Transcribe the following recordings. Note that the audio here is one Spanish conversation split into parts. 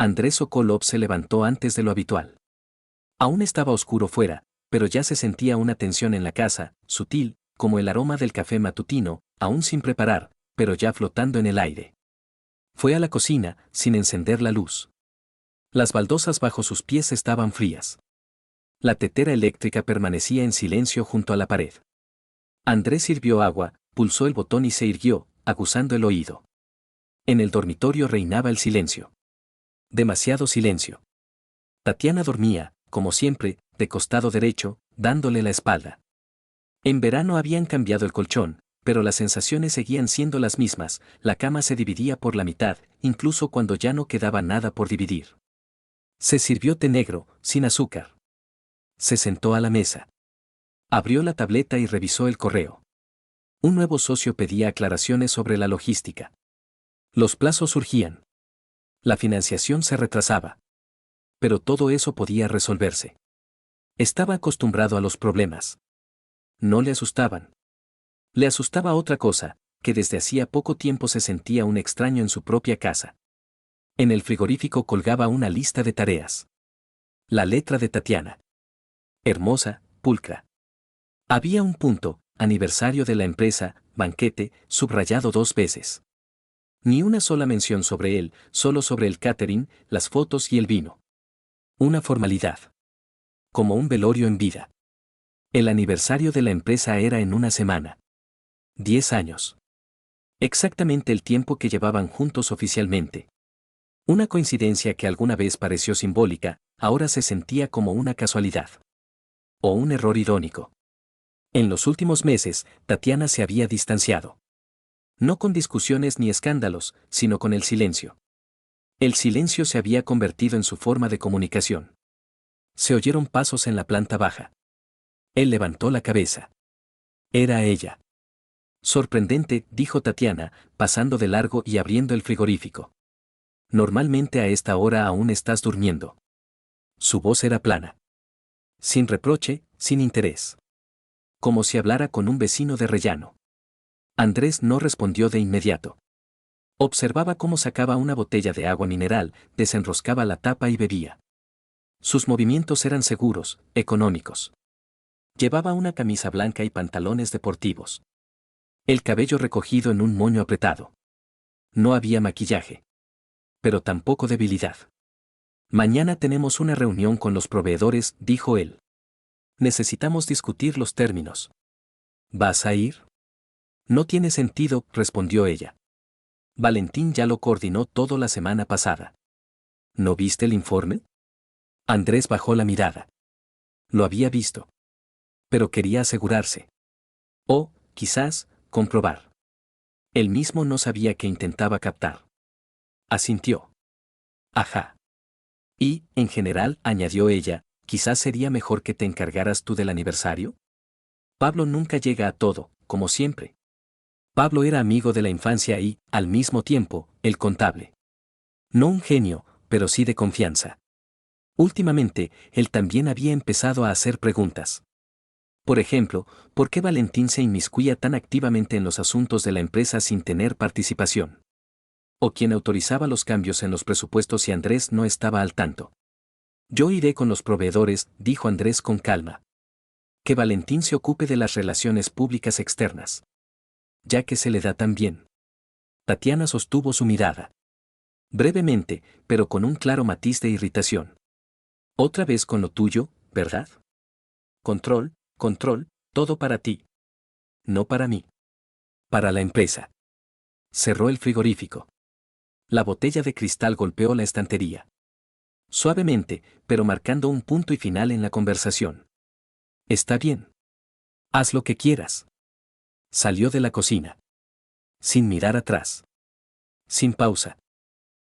Andrés Sokolov se levantó antes de lo habitual. Aún estaba oscuro fuera, pero ya se sentía una tensión en la casa, sutil, como el aroma del café matutino, aún sin preparar, pero ya flotando en el aire. Fue a la cocina, sin encender la luz. Las baldosas bajo sus pies estaban frías. La tetera eléctrica permanecía en silencio junto a la pared. Andrés sirvió agua, pulsó el botón y se irguió, aguzando el oído. En el dormitorio reinaba el silencio. Demasiado silencio. Tatiana dormía, como siempre, de costado derecho, dándole la espalda. En verano habían cambiado el colchón, pero las sensaciones seguían siendo las mismas, la cama se dividía por la mitad, incluso cuando ya no quedaba nada por dividir. Se sirvió té negro, sin azúcar. Se sentó a la mesa. Abrió la tableta y revisó el correo. Un nuevo socio pedía aclaraciones sobre la logística. Los plazos surgían. La financiación se retrasaba. Pero todo eso podía resolverse. Estaba acostumbrado a los problemas. No le asustaban. Le asustaba otra cosa, que desde hacía poco tiempo se sentía un extraño en su propia casa. En el frigorífico colgaba una lista de tareas. La letra de Tatiana. Hermosa, pulcra. Había un punto, aniversario de la empresa, banquete, subrayado 2 veces. Ni una sola mención sobre él, solo sobre el catering, las fotos y el vino. Una formalidad. Como un velorio en vida. El aniversario de la empresa era en una semana. 10 años. Exactamente el tiempo que llevaban juntos oficialmente. Una coincidencia que alguna vez pareció simbólica, ahora se sentía como una casualidad. O un error irónico. En los últimos meses, Tatiana se había distanciado. No con discusiones ni escándalos, sino con el silencio. El silencio se había convertido en su forma de comunicación. Se oyeron pasos en la planta baja. Él levantó la cabeza. Era ella. Sorprendente, dijo Tatiana, pasando de largo y abriendo el frigorífico. Normalmente a esta hora aún estás durmiendo. Su voz era plana. Sin reproche, sin interés. Como si hablara con un vecino de rellano. Andrés no respondió de inmediato. Observaba cómo sacaba una botella de agua mineral, desenroscaba la tapa y bebía. Sus movimientos eran seguros, económicos. Llevaba una camisa blanca y pantalones deportivos. El cabello recogido en un moño apretado. No había maquillaje. Pero tampoco debilidad. Mañana tenemos una reunión con los proveedores, dijo él. Necesitamos discutir los términos. ¿Vas a ir? No tiene sentido, respondió ella. Valentín ya lo coordinó todo la semana pasada. ¿No viste el informe? Andrés bajó la mirada. Lo había visto. Pero quería asegurarse. O, quizás, comprobar. Él mismo no sabía qué intentaba captar. Asintió. Ajá. Y, en general, añadió ella, quizás sería mejor que te encargaras tú del aniversario. Pablo nunca llega a todo, como siempre. Pablo era amigo de la infancia y, al mismo tiempo, el contable. No un genio, pero sí de confianza. Últimamente, él también había empezado a hacer preguntas. Por ejemplo, ¿por qué Valentín se inmiscuía tan activamente en los asuntos de la empresa sin tener participación? ¿O quién autorizaba los cambios en los presupuestos si Andrés no estaba al tanto? Yo iré con los proveedores, dijo Andrés con calma. Que Valentín se ocupe de las relaciones públicas externas. Ya que se le da tan bien. Tatiana sostuvo su mirada. Brevemente, pero con un claro matiz de irritación. Otra vez con lo tuyo, ¿verdad? Control, control, todo para ti. No para mí. Para la empresa. Cerró el frigorífico. La botella de cristal golpeó la estantería. Suavemente, pero marcando un punto y final en la conversación. Está bien. Haz lo que quieras. Salió de la cocina. Sin mirar atrás. Sin pausa.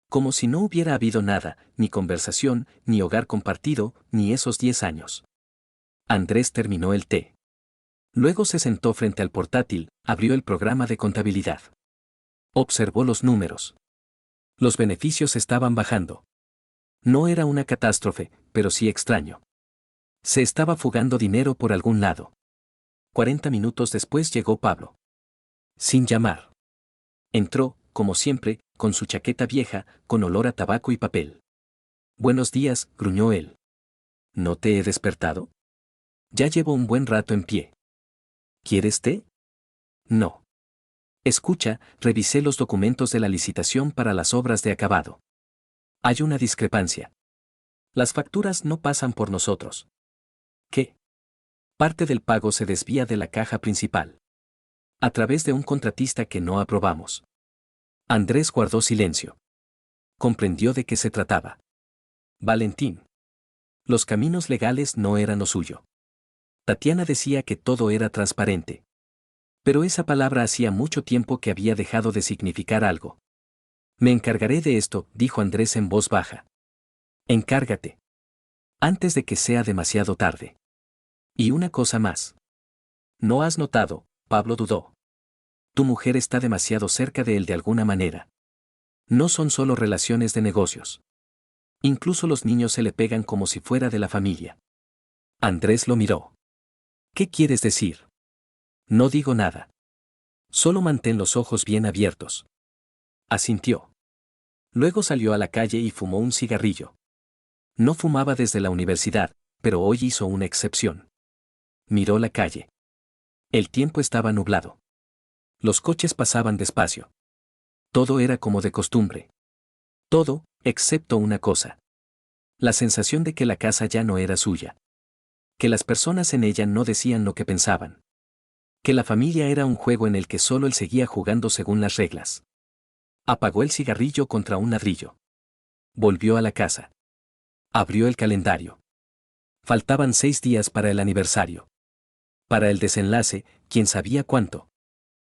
Como si no hubiera habido nada, ni conversación, ni hogar compartido, ni esos 10 años. Andrés terminó el té. Luego se sentó frente al portátil, abrió el programa de contabilidad. Observó los números. Los beneficios estaban bajando. No era una catástrofe, pero sí extraño. Se estaba fugando dinero por algún lado. 40 minutos después llegó Pablo. Sin llamar. Entró, como siempre, con su chaqueta vieja, con olor a tabaco y papel. Buenos días, gruñó él. ¿No te he despertado? Ya llevo un buen rato en pie. ¿Quieres té? No. Escucha, revisé los documentos de la licitación para las obras de acabado. Hay una discrepancia. Las facturas no pasan por nosotros. ¿Qué? Parte del pago se desvía de la caja principal. A través de un contratista que no aprobamos. Andrés guardó silencio. Comprendió de qué se trataba. Valentín. Los caminos legales no eran lo suyo. Tatiana decía que todo era transparente. Pero esa palabra hacía mucho tiempo que había dejado de significar algo. Me encargaré de esto, dijo Andrés en voz baja. Encárgate. Antes de que sea demasiado tarde. Y una cosa más. ¿No has notado? Pablo dudó. Tu mujer está demasiado cerca de él de alguna manera. No son solo relaciones de negocios. Incluso los niños se le pegan como si fuera de la familia. Andrés lo miró. ¿Qué quieres decir? No digo nada. Solo mantén los ojos bien abiertos. Asintió. Luego salió a la calle y fumó un cigarrillo. No fumaba desde la universidad, pero hoy hizo una excepción. Miró la calle. El tiempo estaba nublado. Los coches pasaban despacio. Todo era como de costumbre. Todo, excepto una cosa. La sensación de que la casa ya no era suya. Que las personas en ella no decían lo que pensaban. Que la familia era un juego en el que solo él seguía jugando según las reglas. Apagó el cigarrillo contra un ladrillo. Volvió a la casa. Abrió el calendario. Faltaban 6 días para el aniversario. Para el desenlace, quién sabía cuánto.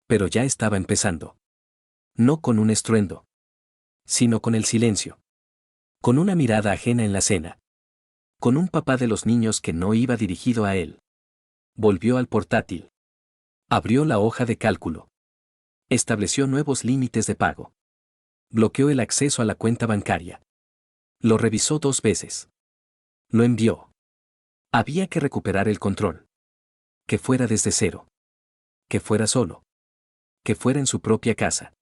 Pero ya estaba empezando. No con un estruendo. Sino con el silencio. Con una mirada ajena en la cena. Con un papá de los niños que no iba dirigido a él. Volvió al portátil. Abrió la hoja de cálculo. Estableció nuevos límites de pago. Bloqueó el acceso a la cuenta bancaria. Lo revisó 2 veces. Lo envió. Había que recuperar el control. Que fuera desde cero. Que fuera solo. Que fuera en su propia casa.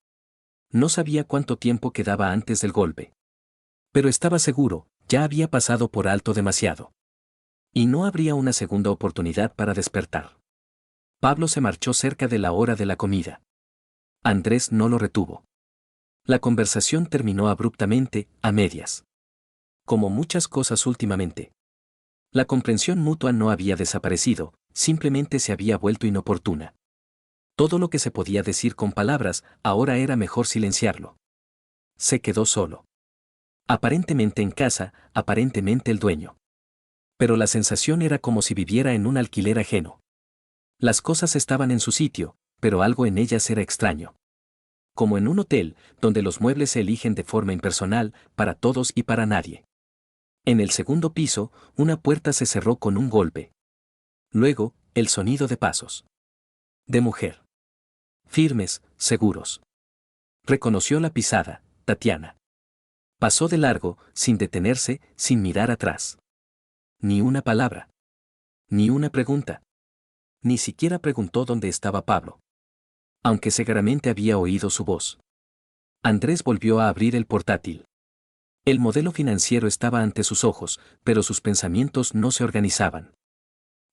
No sabía cuánto tiempo quedaba antes del golpe. Pero estaba seguro, ya había pasado por alto demasiado. Y no habría una segunda oportunidad para despertar. Pablo se marchó cerca de la hora de la comida. Andrés no lo retuvo. La conversación terminó abruptamente, a medias. Como muchas cosas últimamente. La comprensión mutua no había desaparecido, simplemente se había vuelto inoportuna. Todo lo que se podía decir con palabras, ahora era mejor silenciarlo. Se quedó solo. Aparentemente en casa, aparentemente el dueño. Pero la sensación era como si viviera en un alquiler ajeno. Las cosas estaban en su sitio, pero algo en ellas era extraño. Como en un hotel, donde los muebles se eligen de forma impersonal, para todos y para nadie. En el segundo piso, una puerta se cerró con un golpe. Luego, el sonido de pasos. De mujer. Firmes, seguros. Reconoció la pisada, Tatiana. Pasó de largo, sin detenerse, sin mirar atrás. Ni una palabra. Ni una pregunta. Ni siquiera preguntó dónde estaba Pablo. Aunque seguramente había oído su voz. Andrés volvió a abrir el portátil. El modelo financiero estaba ante sus ojos, pero sus pensamientos no se organizaban.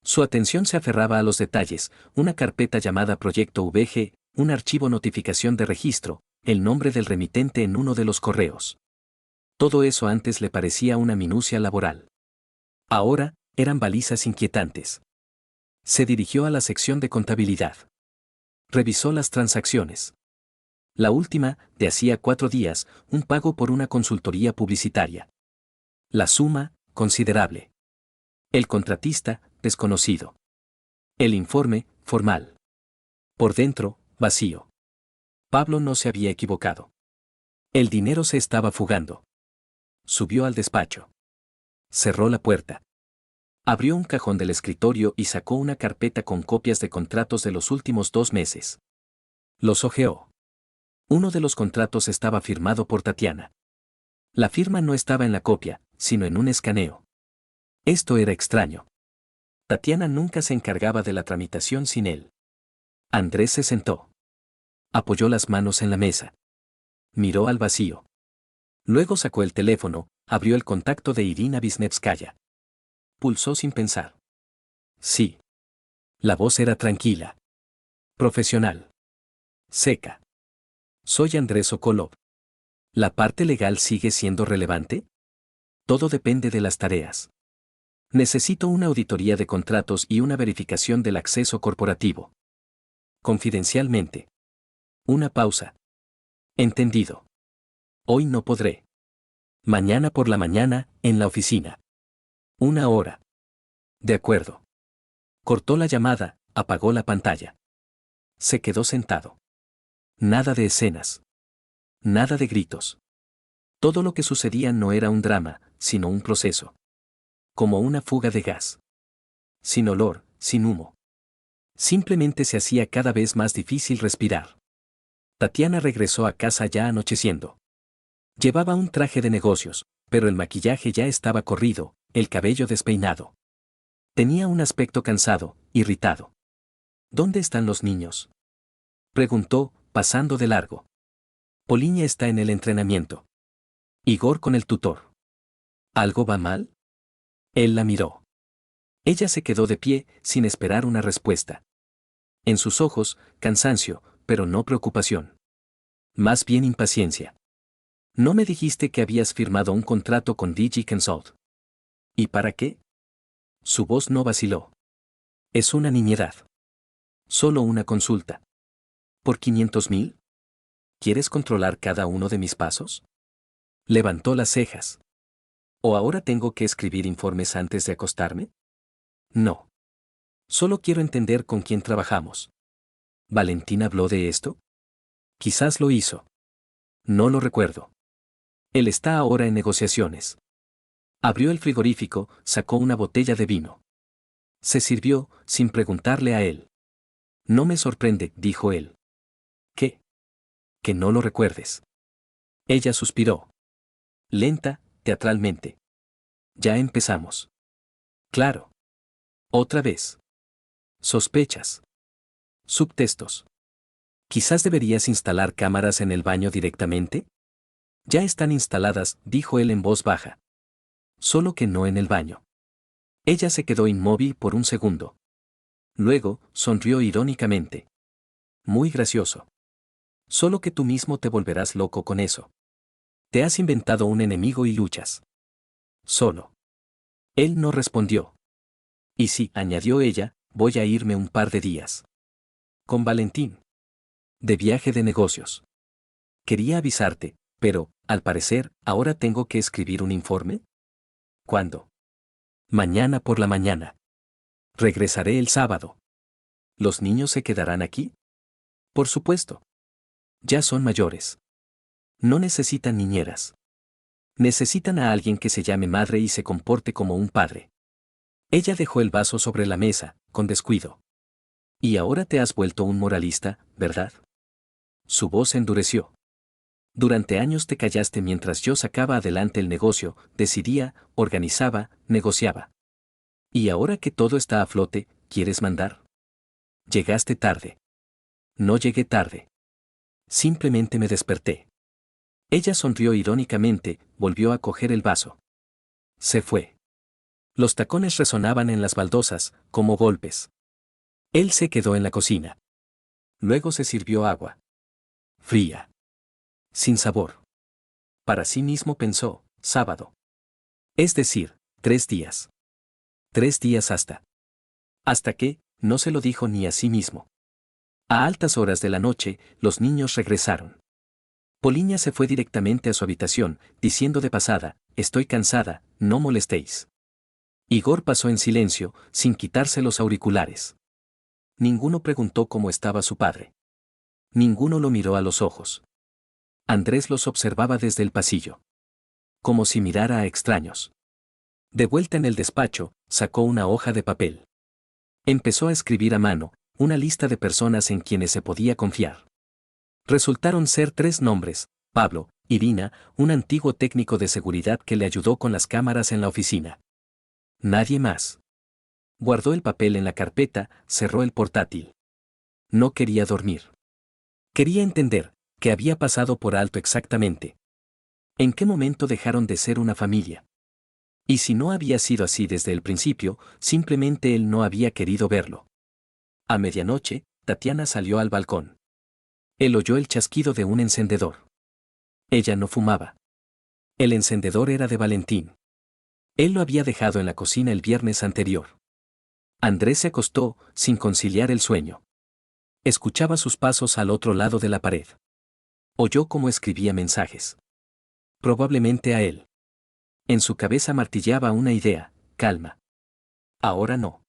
Su atención se aferraba a los detalles, una carpeta llamada Proyecto VG, un archivo notificación de registro, el nombre del remitente en uno de los correos. Todo eso antes le parecía una minucia laboral. Ahora, eran balizas inquietantes. Se dirigió a la sección de contabilidad. Revisó las transacciones. La última, de hacía 4 días, un pago por una consultoría publicitaria. La suma, considerable. El contratista, desconocido. El informe, formal. Por dentro, vacío. Pablo no se había equivocado. El dinero se estaba fugando. Subió al despacho. Cerró la puerta. Abrió un cajón del escritorio y sacó una carpeta con copias de contratos de los últimos 2 meses. Los hojeó. Uno de los contratos estaba firmado por Tatiana. La firma no estaba en la copia, sino en un escaneo. Esto era extraño. Tatiana nunca se encargaba de la tramitación sin él. Andrés se sentó. Apoyó las manos en la mesa. Miró al vacío. Luego sacó el teléfono, Abrió el contacto de Irina Visnevskaya. Pulsó sin pensar. Sí. La voz era tranquila. Profesional. Seca. Soy Andrés Sokolov. ¿La parte legal sigue siendo relevante? Todo depende de las tareas. Necesito una auditoría de contratos y una verificación del acceso corporativo. Confidencialmente. Una pausa. Entendido. Hoy no podré. Mañana por la mañana, en la oficina. 1 hora. De acuerdo. Cortó la llamada, apagó la pantalla. Se quedó sentado. Nada de escenas. Nada de gritos. Todo lo que sucedía no era un drama, sino un proceso. Como una fuga de gas. Sin olor, sin humo. Simplemente se hacía cada vez más difícil respirar. Tatiana regresó a casa ya anocheciendo. Llevaba un traje de negocios, pero el maquillaje ya estaba corrido, el cabello despeinado. Tenía un aspecto cansado, irritado. ¿Dónde están los niños?, preguntó, pasando de largo. Poliña está en el entrenamiento. Igor con el tutor. ¿Algo va mal? Él la miró. Ella se quedó de pie, sin esperar una respuesta. En sus ojos, cansancio, pero no preocupación. Más bien impaciencia. ¿No me dijiste que habías firmado un contrato con DG Consult? ¿Y para qué? Su voz no vaciló. Es una niñedad. Solo una consulta. ¿Por 500.000? ¿Quieres controlar cada uno de mis pasos? Levantó las cejas. ¿O ahora tengo que escribir informes antes de acostarme? No. Solo quiero entender con quién trabajamos. ¿Valentín habló de esto? Quizás lo hizo. No lo recuerdo. Él está ahora en negociaciones. Abrió el frigorífico, sacó una botella de vino. Se sirvió, sin preguntarle a él. No me sorprende, dijo él. ¿Qué? Que no lo recuerdes. Ella suspiró. Lenta, teatralmente. Ya empezamos. Claro. Otra vez. Sospechas. Subtextos. Quizás deberías instalar cámaras en el baño directamente. Ya están instaladas, dijo él en voz baja. Solo que no en el baño. Ella se quedó inmóvil por un segundo. Luego, sonrió irónicamente. Muy gracioso. Solo que tú mismo te volverás loco con eso. Te has inventado un enemigo y luchas. Solo. Él no respondió. Y sí, añadió ella, voy a irme un par de días. Con Valentín. De viaje de negocios. Quería avisarte, pero, al parecer, ahora tengo que escribir un informe. ¿Cuándo? Mañana por la mañana. Regresaré el sábado. ¿Los niños se quedarán aquí? Por supuesto. Ya son mayores. No necesitan niñeras. Necesitan a alguien que se llame madre y se comporte como un padre. Ella dejó el vaso sobre la mesa, con descuido. Y ahora te has vuelto un moralista, ¿verdad? Su voz endureció. Durante años te callaste mientras yo sacaba adelante el negocio, decidía, organizaba, negociaba. Y ahora que todo está a flote, ¿quieres mandar? Llegaste tarde. No llegué tarde. Simplemente me desperté. Ella sonrió irónicamente, volvió a coger el vaso. Se fue. Los tacones resonaban en las baldosas, como golpes. Él se quedó en la cocina. Luego se sirvió agua. Fría. Sin sabor. Para sí mismo pensó, sábado. Es decir, 3 días. 3 días hasta. Hasta que, no se lo dijo ni a sí mismo. A altas horas de la noche, los niños regresaron. Poliña se fue directamente a su habitación, diciendo de pasada, estoy cansada, no molestéis. Igor pasó en silencio, sin quitarse los auriculares. Ninguno preguntó cómo estaba su padre. Ninguno lo miró a los ojos. Andrés los observaba desde el pasillo. Como si mirara a extraños. De vuelta en el despacho, sacó una hoja de papel. Empezó a escribir a mano, una lista de personas en quienes se podía confiar. Resultaron ser 3 nombres: Pablo, Irina, un antiguo técnico de seguridad que le ayudó con las cámaras en la oficina. Nadie más. Guardó el papel en la carpeta, cerró el portátil. No quería dormir. Quería entender qué había pasado por alto exactamente. ¿En qué momento dejaron de ser una familia? Y si no había sido así desde el principio, simplemente él no había querido verlo. A medianoche, Tatiana salió al balcón. Él oyó el chasquido de un encendedor. Ella no fumaba. El encendedor era de Valentín. Él lo había dejado en la cocina el viernes anterior. Andrés se acostó, sin conciliar el sueño. Escuchaba sus pasos al otro lado de la pared. Oyó cómo escribía mensajes. Probablemente a él. En su cabeza martillaba una idea: calma. Ahora no.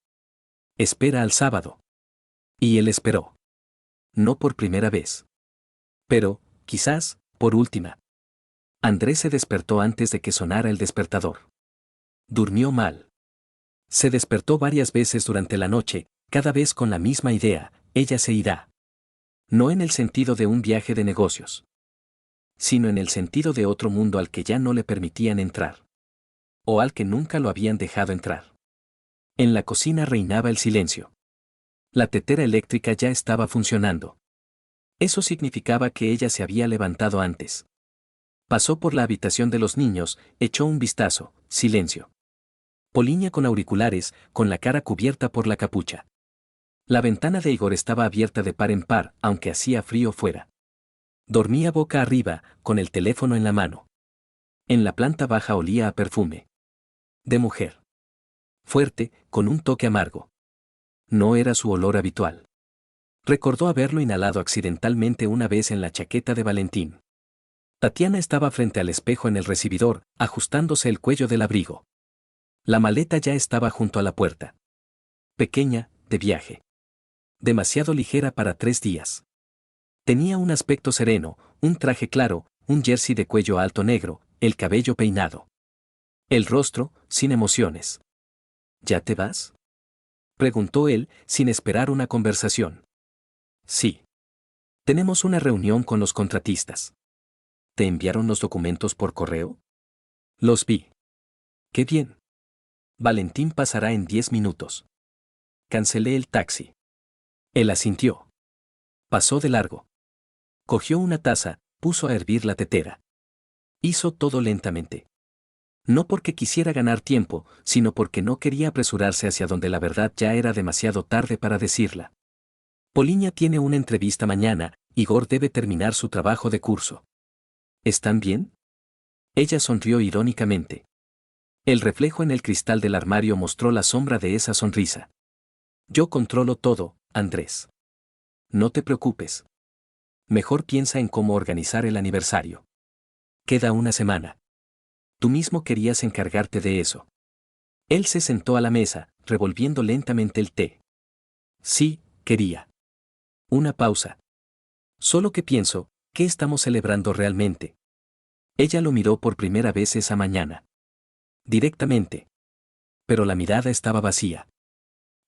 Espera al sábado. Y él esperó. No por primera vez. Pero, quizás, por última. Andrés se despertó antes de que sonara el despertador. Durmió mal. Se despertó varias veces durante la noche, cada vez con la misma idea: ella se irá. No en el sentido de un viaje de negocios, sino en el sentido de otro mundo al que ya no le permitían entrar. O al que nunca lo habían dejado entrar. En la cocina reinaba el silencio. La tetera eléctrica ya estaba funcionando. Eso significaba que ella se había levantado antes. Pasó por la habitación de los niños, echó un vistazo: silencio. Poliña con auriculares, con la cara cubierta por la capucha. La ventana de Igor estaba abierta de par en par, aunque hacía frío fuera. Dormía boca arriba, con el teléfono en la mano. En la planta baja olía a perfume. De mujer. Fuerte, con un toque amargo. No era su olor habitual. Recordó haberlo inhalado accidentalmente una vez en la chaqueta de Valentín. Tatiana estaba frente al espejo en el recibidor, ajustándose el cuello del abrigo. La maleta ya estaba junto a la puerta. Pequeña, de viaje. Demasiado ligera para 3 días. Tenía un aspecto sereno, un traje claro, un jersey de cuello alto negro, el cabello peinado. El rostro, sin emociones. ¿Ya te vas?, preguntó él, sin esperar una conversación. Sí. Tenemos una reunión con los contratistas. ¿Te enviaron los documentos por correo? Los vi. Qué bien. Valentín pasará en 10 minutos. Cancelé el taxi. Él asintió. Pasó de largo. Cogió una taza, puso a hervir la tetera. Hizo todo lentamente. No porque quisiera ganar tiempo, sino porque no quería apresurarse hacia donde la verdad ya era demasiado tarde para decirla. Poliña tiene una entrevista mañana, Igor debe terminar su trabajo de curso. ¿Están bien? Ella sonrió irónicamente. El reflejo en el cristal del armario mostró la sombra de esa sonrisa. Yo controlo todo, Andrés. No te preocupes. Mejor piensa en cómo organizar el aniversario. Queda una semana. Tú mismo querías encargarte de eso. Él se sentó a la mesa, revolviendo lentamente el té. Sí, quería. Una pausa. Solo que pienso, ¿qué estamos celebrando realmente? Ella lo miró por primera vez esa mañana. Directamente. Pero la mirada estaba vacía.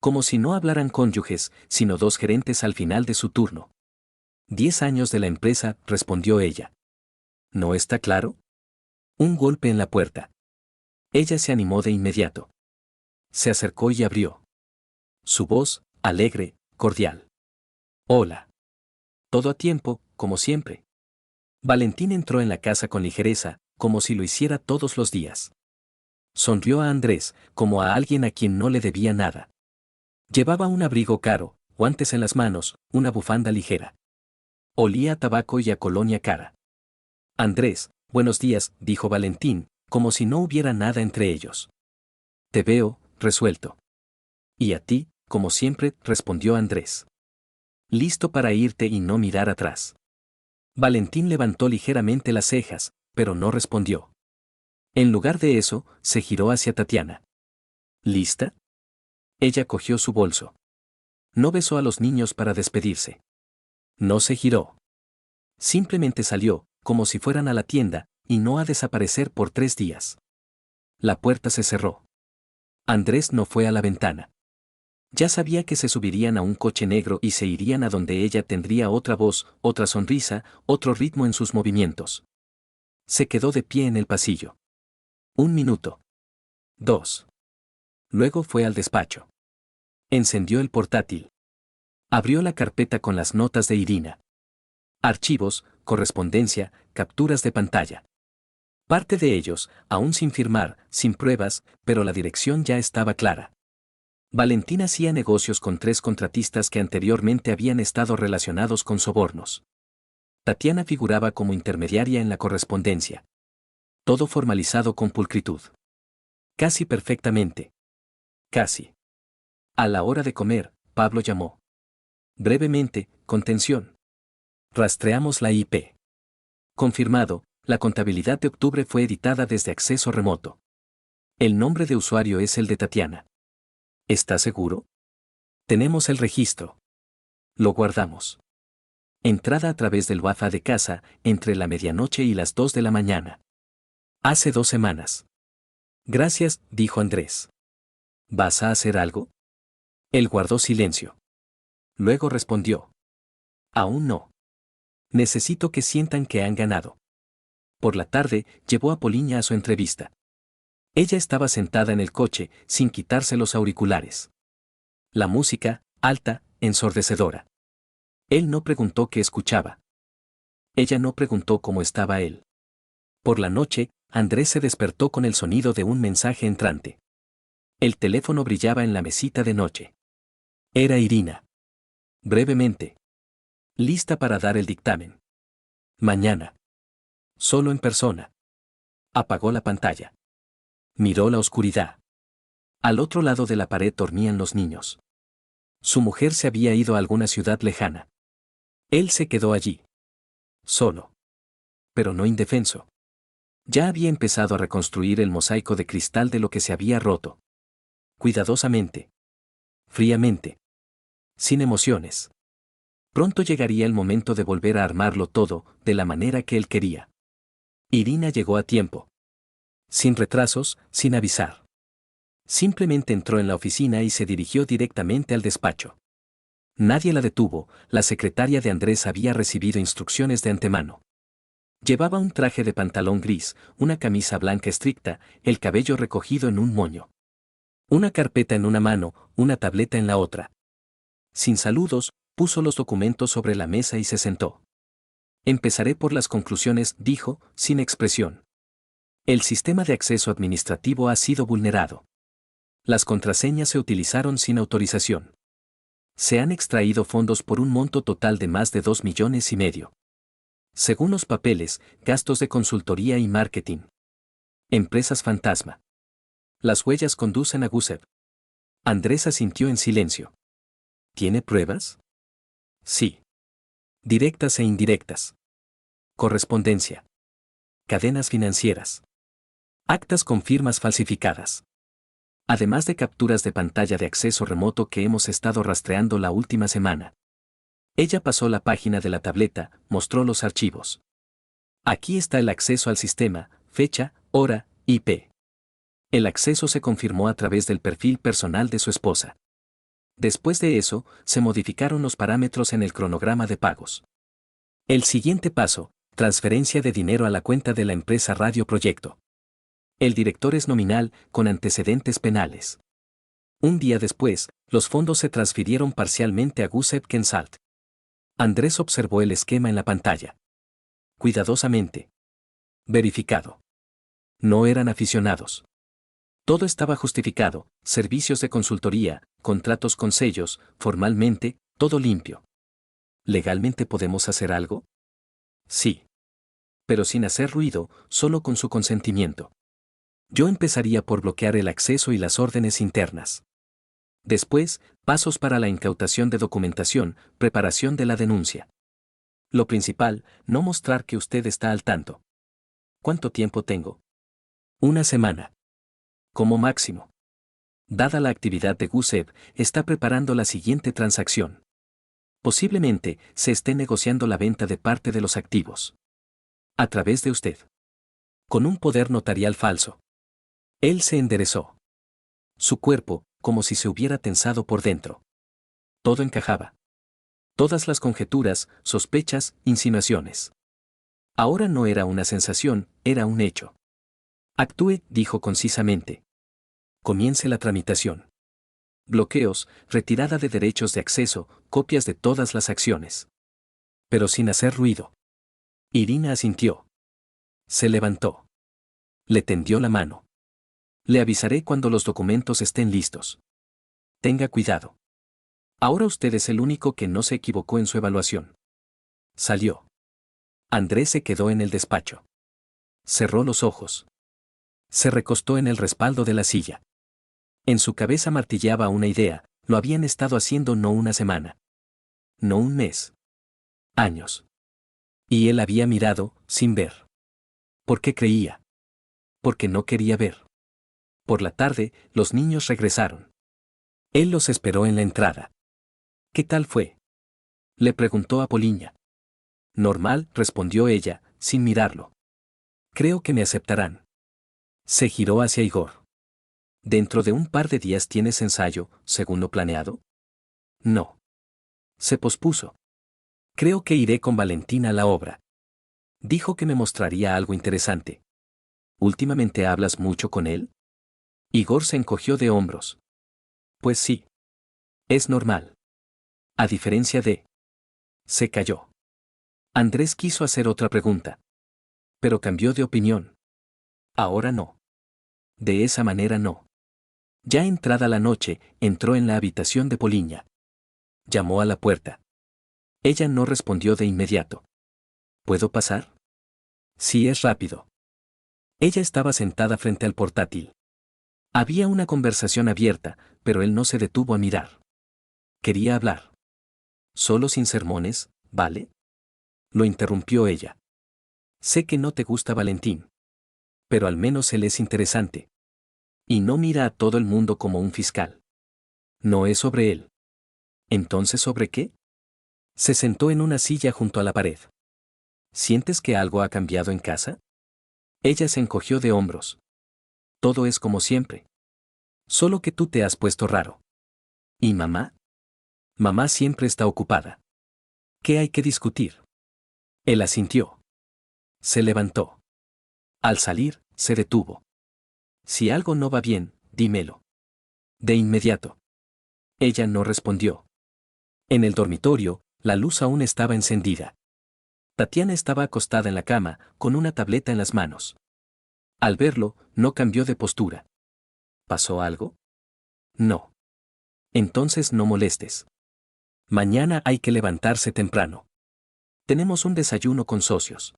Como si no hablaran cónyuges, sino 2 gerentes al final de su turno. 10 años de la empresa, respondió ella. ¿No está claro? Un golpe en la puerta. Ella se animó de inmediato. Se acercó y abrió. Su voz, alegre, cordial. Hola. Todo a tiempo, como siempre. Valentín entró en la casa con ligereza, como si lo hiciera todos los días. Sonrió a Andrés, como a alguien a quien no le debía nada. Llevaba un abrigo caro, guantes en las manos, una bufanda ligera. Olía a tabaco y a colonia cara. Andrés, buenos días, dijo Valentín, como si no hubiera nada entre ellos. Te veo, resuelto. Y a ti, como siempre, respondió Andrés. Listo para irte y no mirar atrás. Valentín levantó ligeramente las cejas, pero no respondió. En lugar de eso, se giró hacia Tatiana. ¿Lista? Ella cogió su bolso. No besó a los niños para despedirse. No se giró. Simplemente salió, como si fueran a la tienda, y no a desaparecer por 3 días. La puerta se cerró. Andrés no fue a la ventana. Ya sabía que se subirían a un coche negro y se irían a donde ella tendría otra voz, otra sonrisa, otro ritmo en sus movimientos. Se quedó de pie en el pasillo. 1 minuto. 2. Luego fue al despacho. Encendió el portátil. Abrió la carpeta con las notas de Irina. Archivos, correspondencia, capturas de pantalla. Parte de ellos, aún sin firmar, sin pruebas, pero la dirección ya estaba clara. Valentín hacía negocios con 3 contratistas que anteriormente habían estado relacionados con sobornos. Tatiana figuraba como intermediaria en la correspondencia. Todo formalizado con pulcritud. Casi perfectamente. Casi. A la hora de comer, Pablo llamó. Brevemente, con tensión. Rastreamos la IP. Confirmado, la contabilidad de octubre fue editada desde acceso remoto. El nombre de usuario es el de Tatiana. ¿Está seguro? Tenemos el registro. Lo guardamos. Entrada a través del Wi-Fi de casa, entre la medianoche y las 2 de la mañana. Hace 2 semanas. Gracias, dijo Andrés. ¿Vas a hacer algo? Él guardó silencio. Luego respondió. Aún no. Necesito que sientan que han ganado. Por la tarde, llevó a Poliña a su entrevista. Ella estaba sentada en el coche, sin quitarse los auriculares. La música, alta, ensordecedora. Él no preguntó qué escuchaba. Ella no preguntó cómo estaba él. Por la noche, Andrés se despertó con el sonido de un mensaje entrante. El teléfono brillaba en la mesita de noche. Era Irina. Brevemente. Lista para dar el dictamen. Mañana. Solo en persona. Apagó la pantalla. Miró la oscuridad. Al otro lado de la pared dormían los niños. Su mujer se había ido a alguna ciudad lejana. Él se quedó allí. Solo. Pero no indefenso. Ya había empezado a reconstruir el mosaico de cristal de lo que se había roto. Cuidadosamente. Fríamente. Sin emociones. Pronto llegaría el momento de volver a armarlo todo, de la manera que él quería. Irina llegó a tiempo. Sin retrasos, sin avisar. Simplemente entró en la oficina y se dirigió directamente al despacho. Nadie la detuvo, la secretaria de Andrés había recibido instrucciones de antemano. Llevaba un traje de pantalón gris, una camisa blanca estricta, el cabello recogido en un moño. Una carpeta en una mano, una tableta en la otra. Sin saludos, puso los documentos sobre la mesa y se sentó. Empezaré por las conclusiones, dijo, sin expresión. El sistema de acceso administrativo ha sido vulnerado. Las contraseñas se utilizaron sin autorización. Se han extraído fondos por un monto total de más de 2,5 millones. Según los papeles, gastos de consultoría y marketing. Empresas fantasma. Las huellas conducen a Gusev. Andrés asintió en silencio. ¿Tiene pruebas? Sí. Directas e indirectas. Correspondencia. Cadenas financieras. Actas con firmas falsificadas. Además de capturas de pantalla de acceso remoto que hemos estado rastreando la última semana. Ella pasó la página de la tableta, mostró los archivos. Aquí está el acceso al sistema, fecha, hora, IP. El acceso se confirmó a través del perfil personal de su esposa. Después de eso, se modificaron los parámetros en el cronograma de pagos. El siguiente paso, transferencia de dinero a la cuenta de la empresa Radio Proyecto. El director es nominal, con antecedentes penales. Un día después, los fondos se transfirieron parcialmente a Gusev Kensalt. Andrés observó el esquema en la pantalla. Cuidadosamente. Verificado. No eran aficionados. Todo estaba justificado, servicios de consultoría, contratos con sellos, formalmente, todo limpio. ¿Legalmente podemos hacer algo? Sí. Pero sin hacer ruido, solo con su consentimiento. Yo empezaría por bloquear el acceso y las órdenes internas. Después, pasos para la incautación de documentación, preparación de la denuncia. Lo principal, no mostrar que usted está al tanto. ¿Cuánto tiempo tengo? 1 semana. Como máximo. Dada la actividad de Gusev, está preparando la siguiente transacción. Posiblemente, se esté negociando la venta de parte de los activos. A través de usted. Con un poder notarial falso. Él se enderezó. Su cuerpo, como si se hubiera tensado por dentro. Todo encajaba. Todas las conjeturas, sospechas, insinuaciones. Ahora no era una sensación, era un hecho. Actúe, dijo concisamente. Comience la tramitación. Bloqueos, retirada de derechos de acceso, copias de todas las acciones. Pero sin hacer ruido. Irina asintió. Se levantó. Le tendió la mano. Le avisaré cuando los documentos estén listos. Tenga cuidado. Ahora usted es el único que no se equivocó en su evaluación. Salió. Andrés se quedó en el despacho. Cerró los ojos. Se recostó en el respaldo de la silla. En su cabeza martilleaba una idea, lo habían estado haciendo no una semana. No un mes. Años. Y él había mirado, sin ver. ¿Por qué creía? Porque no quería ver. Por la tarde, los niños regresaron. Él los esperó en la entrada. ¿Qué tal fue? Le preguntó a Poliña. Normal, respondió ella, sin mirarlo. Creo que me aceptarán. Se giró hacia Igor. ¿Dentro de un par de días tienes ensayo, según lo planeado? No. Se pospuso. Creo que iré con Valentina a la obra. Dijo que me mostraría algo interesante. ¿Últimamente hablas mucho con él? Igor se encogió de hombros. Pues sí. Es normal. A diferencia de... Se calló. Andrés quiso hacer otra pregunta. Pero cambió de opinión. Ahora no. De esa manera no. Ya entrada la noche, entró en la habitación de Poliña. Llamó a la puerta. Ella no respondió de inmediato. ¿Puedo pasar? Sí, es rápido. Ella estaba sentada frente al portátil. Había una conversación abierta, pero él no se detuvo a mirar. Quería hablar. Solo sin sermones, ¿vale? Lo interrumpió ella. Sé que no te gusta Valentín. Pero al menos él es interesante. Y no mira a todo el mundo como un fiscal. No es sobre él. ¿Entonces sobre qué? Se sentó en una silla junto a la pared. ¿Sientes que algo ha cambiado en casa? Ella se encogió de hombros. Todo es como siempre. Solo que tú te has puesto raro. ¿Y mamá? Mamá siempre está ocupada. ¿Qué hay que discutir? Él asintió. Se levantó. Al salir, se detuvo. Si algo no va bien, dímelo. De inmediato. Ella no respondió. En el dormitorio, la luz aún estaba encendida. Tatiana estaba acostada en la cama, con una tableta en las manos. Al verlo, no cambió de postura. ¿Pasó algo? No. Entonces no molestes. Mañana hay que levantarse temprano. Tenemos un desayuno con socios.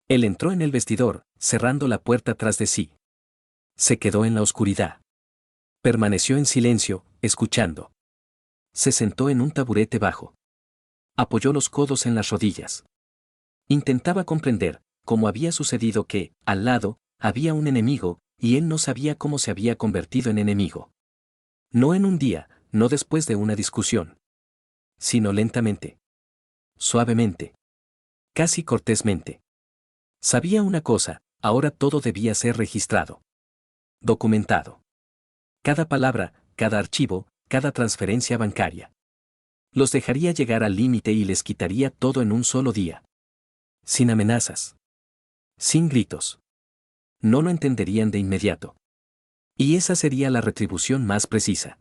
Él entró en el vestidor, cerrando la puerta tras de sí. Se quedó en la oscuridad. Permaneció en silencio, escuchando. Se sentó en un taburete bajo. Apoyó los codos en las rodillas. Intentaba comprender cómo había sucedido que, al lado, había un enemigo, y él no sabía cómo se había convertido en enemigo. No en un día, no después de una discusión. Sino lentamente. Suavemente. Casi cortésmente. Sabía una cosa, ahora todo debía ser registrado. Documentado. Cada palabra, cada archivo, cada transferencia bancaria. Los dejaría llegar al límite y les quitaría todo en un solo día. Sin amenazas. Sin gritos. No lo entenderían de inmediato. Y esa sería la retribución más precisa.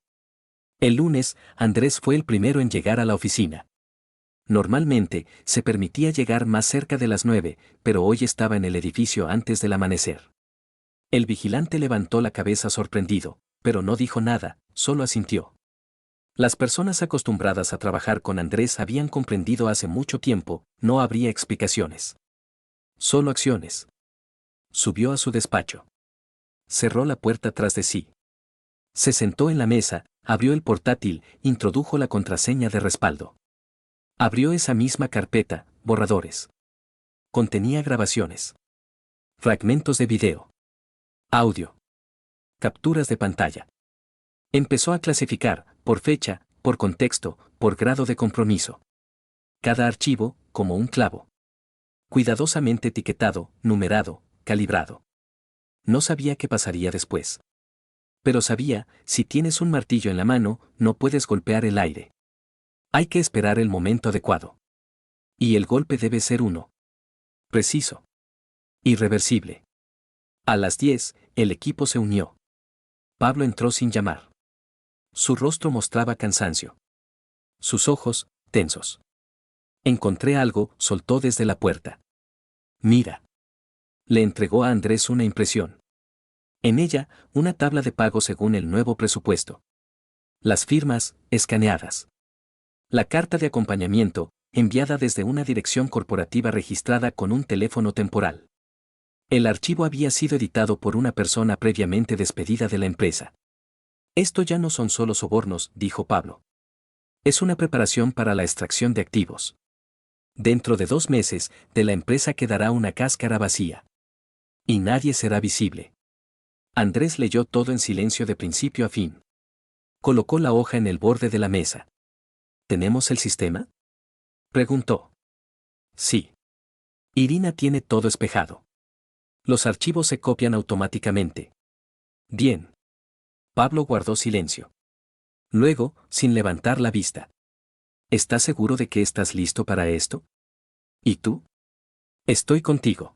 El lunes, Andrés fue el primero en llegar a la oficina. Normalmente, se permitía llegar más cerca de las 9, pero hoy estaba en el edificio antes del amanecer. El vigilante levantó la cabeza sorprendido, pero no dijo nada, solo asintió. Las personas acostumbradas a trabajar con Andrés habían comprendido hace mucho tiempo, no habría explicaciones. Solo acciones. Subió a su despacho. Cerró la puerta tras de sí. Se sentó en la mesa, abrió el portátil, introdujo la contraseña de respaldo. Abrió esa misma carpeta, borradores. Contenía grabaciones. Fragmentos de video. Audio. Capturas de pantalla. Empezó a clasificar, por fecha, por contexto, por grado de compromiso. Cada archivo, como un clavo. Cuidadosamente etiquetado, numerado, calibrado. No sabía qué pasaría después. Pero sabía, si tienes un martillo en la mano, no puedes golpear el aire. Hay que esperar el momento adecuado. Y el golpe debe ser uno. Preciso. Irreversible. A las 10, el equipo se unió. Pablo entró sin llamar. Su rostro mostraba cansancio. Sus ojos, tensos. Encontré algo, soltó desde la puerta. Mira. Le entregó a Andrés una impresión. En ella, una tabla de pago según el nuevo presupuesto. Las firmas, escaneadas. La carta de acompañamiento, enviada desde una dirección corporativa registrada con un teléfono temporal. El archivo había sido editado por una persona previamente despedida de la empresa. Esto ya no son solo sobornos, dijo Pablo. Es una preparación para la extracción de activos. Dentro de 2 meses, de la empresa quedará una cáscara vacía. Y nadie será visible. Andrés leyó todo en silencio de principio a fin. Colocó la hoja en el borde de la mesa. ¿Tenemos el sistema?, preguntó. Sí. Irina tiene todo espejado. Los archivos se copian automáticamente. Bien. Pablo guardó silencio. Luego, sin levantar la vista. ¿Estás seguro de que estás listo para esto? ¿Y tú? Estoy contigo.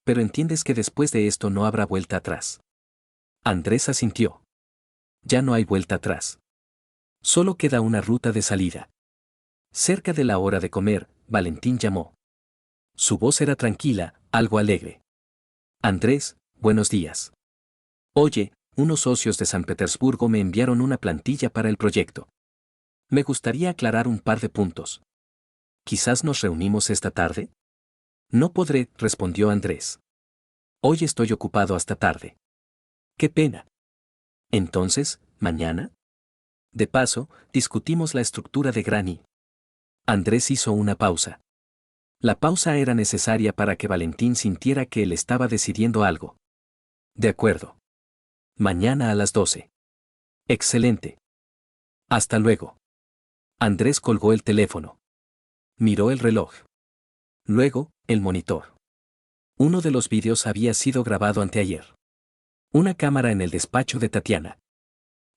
Pero entiendes que después de esto no habrá vuelta atrás. Andrés asintió. Ya no hay vuelta atrás. Solo queda una ruta de salida. Cerca de la hora de comer, Valentín llamó. Su voz era tranquila, algo alegre. Andrés, buenos días. Oye, unos socios de San Petersburgo me enviaron una plantilla para el proyecto. Me gustaría aclarar un par de puntos. ¿Quizás nos reunimos esta tarde? No podré, respondió Andrés. Hoy estoy ocupado hasta tarde. Qué pena. Entonces, ¿mañana? De paso, discutimos la estructura de Grani. Andrés hizo una pausa. La pausa era necesaria para que Valentín sintiera que él estaba decidiendo algo. De acuerdo. Mañana a las 12. Excelente. Hasta luego. Andrés colgó el teléfono. Miró el reloj. Luego, el monitor. Uno de los vídeos había sido grabado anteayer. Una cámara en el despacho de Tatiana.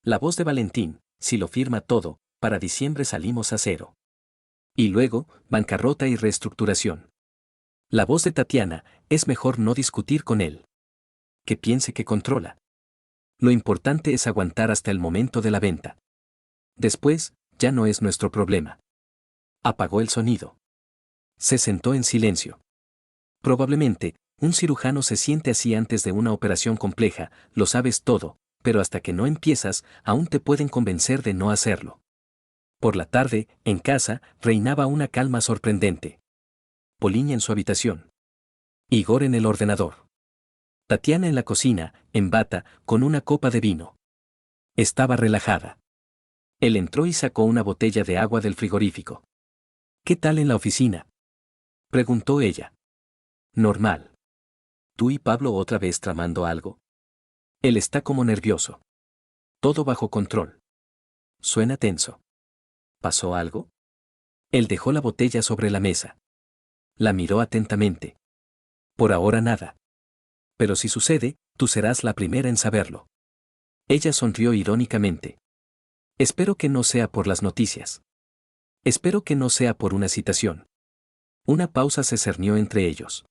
La voz de Valentín, si lo firma todo, para diciembre salimos a cero. Y luego, bancarrota y reestructuración. La voz de Tatiana, es mejor no discutir con él. Que piense que controla. Lo importante es aguantar hasta el momento de la venta. Después, ya no es nuestro problema. Apagó el sonido. Se sentó en silencio. Probablemente, un cirujano se siente así antes de una operación compleja, lo sabes todo, pero hasta que no empiezas, aún te pueden convencer de no hacerlo. Por la tarde, en casa, reinaba una calma sorprendente. Poliña en su habitación. Igor en el ordenador. Tatiana en la cocina, en bata, con una copa de vino. Estaba relajada. Él entró y sacó una botella de agua del frigorífico. ¿Qué tal en la oficina?, preguntó ella. Normal. ¿Tú y Pablo otra vez tramando algo? Él está como nervioso. Todo bajo control. Suena tenso. ¿Pasó algo? Él dejó la botella sobre la mesa. La miró atentamente. Por ahora nada. Pero si sucede, tú serás la primera en saberlo. Ella sonrió irónicamente. Espero que no sea por las noticias. Espero que no sea por una citación. Una pausa se cernió entre ellos.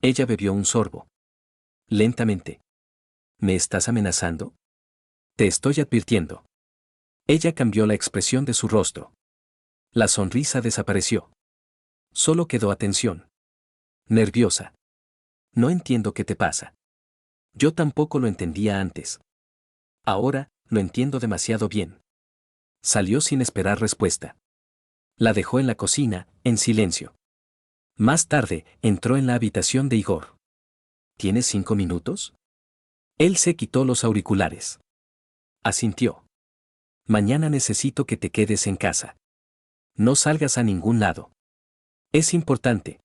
Ella bebió un sorbo. Lentamente. ¿Me estás amenazando? Te estoy advirtiendo. Ella cambió la expresión de su rostro. La sonrisa desapareció. Solo quedó atención. Nerviosa. No entiendo qué te pasa. Yo tampoco lo entendía antes. Ahora, lo entiendo demasiado bien. Salió sin esperar respuesta. La dejó en la cocina, en silencio. Más tarde, entró en la habitación de Igor. ¿Tienes 5 minutos? Él se quitó los auriculares. Asintió. Mañana necesito que te quedes en casa. No salgas a ningún lado. Es importante.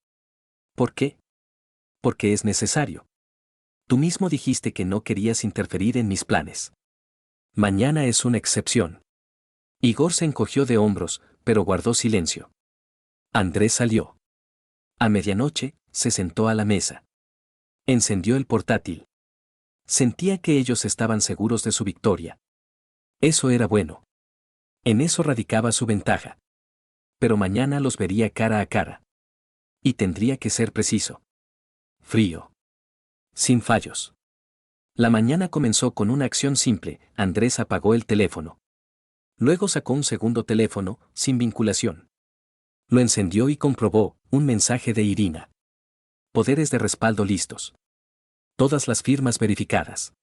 ¿Por qué? Porque es necesario. Tú mismo dijiste que no querías interferir en mis planes. Mañana es una excepción. Igor se encogió de hombros, pero guardó silencio. Andrés salió. A medianoche, se sentó a la mesa. Encendió el portátil. Sentía que ellos estaban seguros de su victoria. Eso era bueno. En eso radicaba su ventaja. Pero mañana los vería cara a cara. Y tendría que ser preciso. Frío. Sin fallos. La mañana comenzó con una acción simple. Andrés apagó el teléfono. Luego sacó un segundo teléfono, sin vinculación. Lo encendió y comprobó, un mensaje de Irina. Poderes de respaldo listos. Todas las firmas verificadas.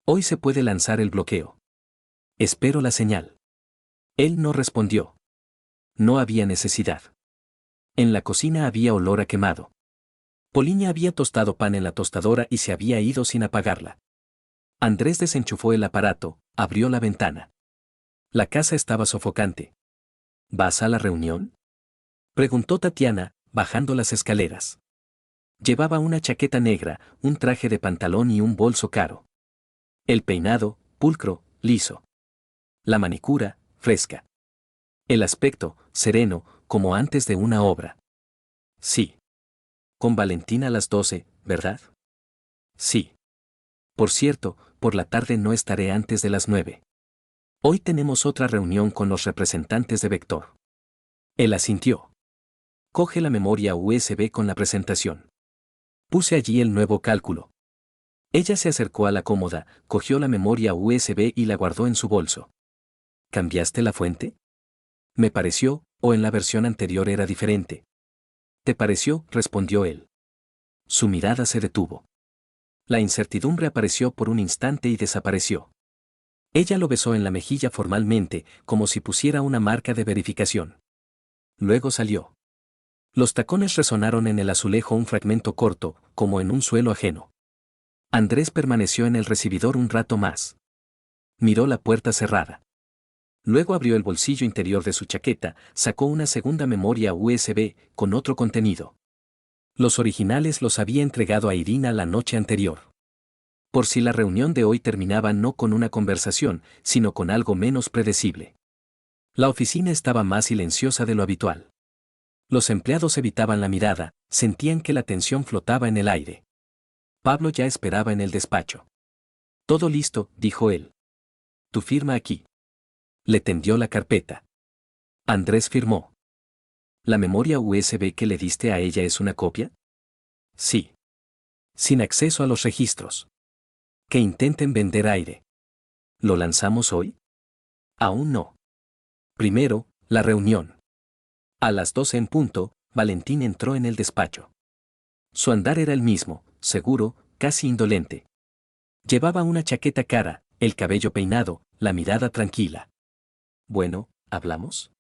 Hoy se puede lanzar el bloqueo. Espero la señal. Él no respondió. No había necesidad. En la cocina había olor a quemado. Poliña había tostado pan en la tostadora y se había ido sin apagarla. Andrés desenchufó el aparato, abrió la ventana. La casa estaba sofocante. ¿Vas a la reunión?, preguntó Tatiana, bajando las escaleras. Llevaba una chaqueta negra, un traje de pantalón y un bolso caro. El peinado, pulcro, liso. La manicura, fresca. El aspecto, sereno, como antes de una obra. Sí. Con Valentina a las 12, ¿verdad? Sí. Por cierto, por la tarde no estaré antes de las 9. Hoy tenemos otra reunión con los representantes de Vector. Él asintió. Coge la memoria USB con la presentación. Puse allí el nuevo cálculo. Ella se acercó a la cómoda, cogió la memoria USB y la guardó en su bolso. ¿Cambiaste la fuente? Me pareció, o en la versión anterior era diferente. ¿Te pareció?, respondió él. Su mirada se detuvo. La incertidumbre apareció por un instante y desapareció. Ella lo besó en la mejilla formalmente, como si pusiera una marca de verificación. Luego salió. Los tacones resonaron en el azulejo un fragmento corto, como en un suelo ajeno. Andrés permaneció en el recibidor un rato más. Miró la puerta cerrada. Luego abrió el bolsillo interior de su chaqueta, sacó una segunda memoria USB, con otro contenido. Los originales los había entregado a Irina la noche anterior. Por si la reunión de hoy terminaba no con una conversación, sino con algo menos predecible. La oficina estaba más silenciosa de lo habitual. Los empleados evitaban la mirada, sentían que la tensión flotaba en el aire. Pablo ya esperaba en el despacho. Todo listo, dijo él. Tu firma aquí. Le tendió la carpeta. Andrés firmó. ¿La memoria USB que le diste a ella es una copia? Sí. Sin acceso a los registros. Que intenten vender aire. ¿Lo lanzamos hoy? Aún no. Primero, la reunión. A las 12 en punto, Valentín entró en el despacho. Su andar era el mismo, seguro, casi indolente. Llevaba una chaqueta cara, el cabello peinado, la mirada tranquila. Bueno, ¿hablamos?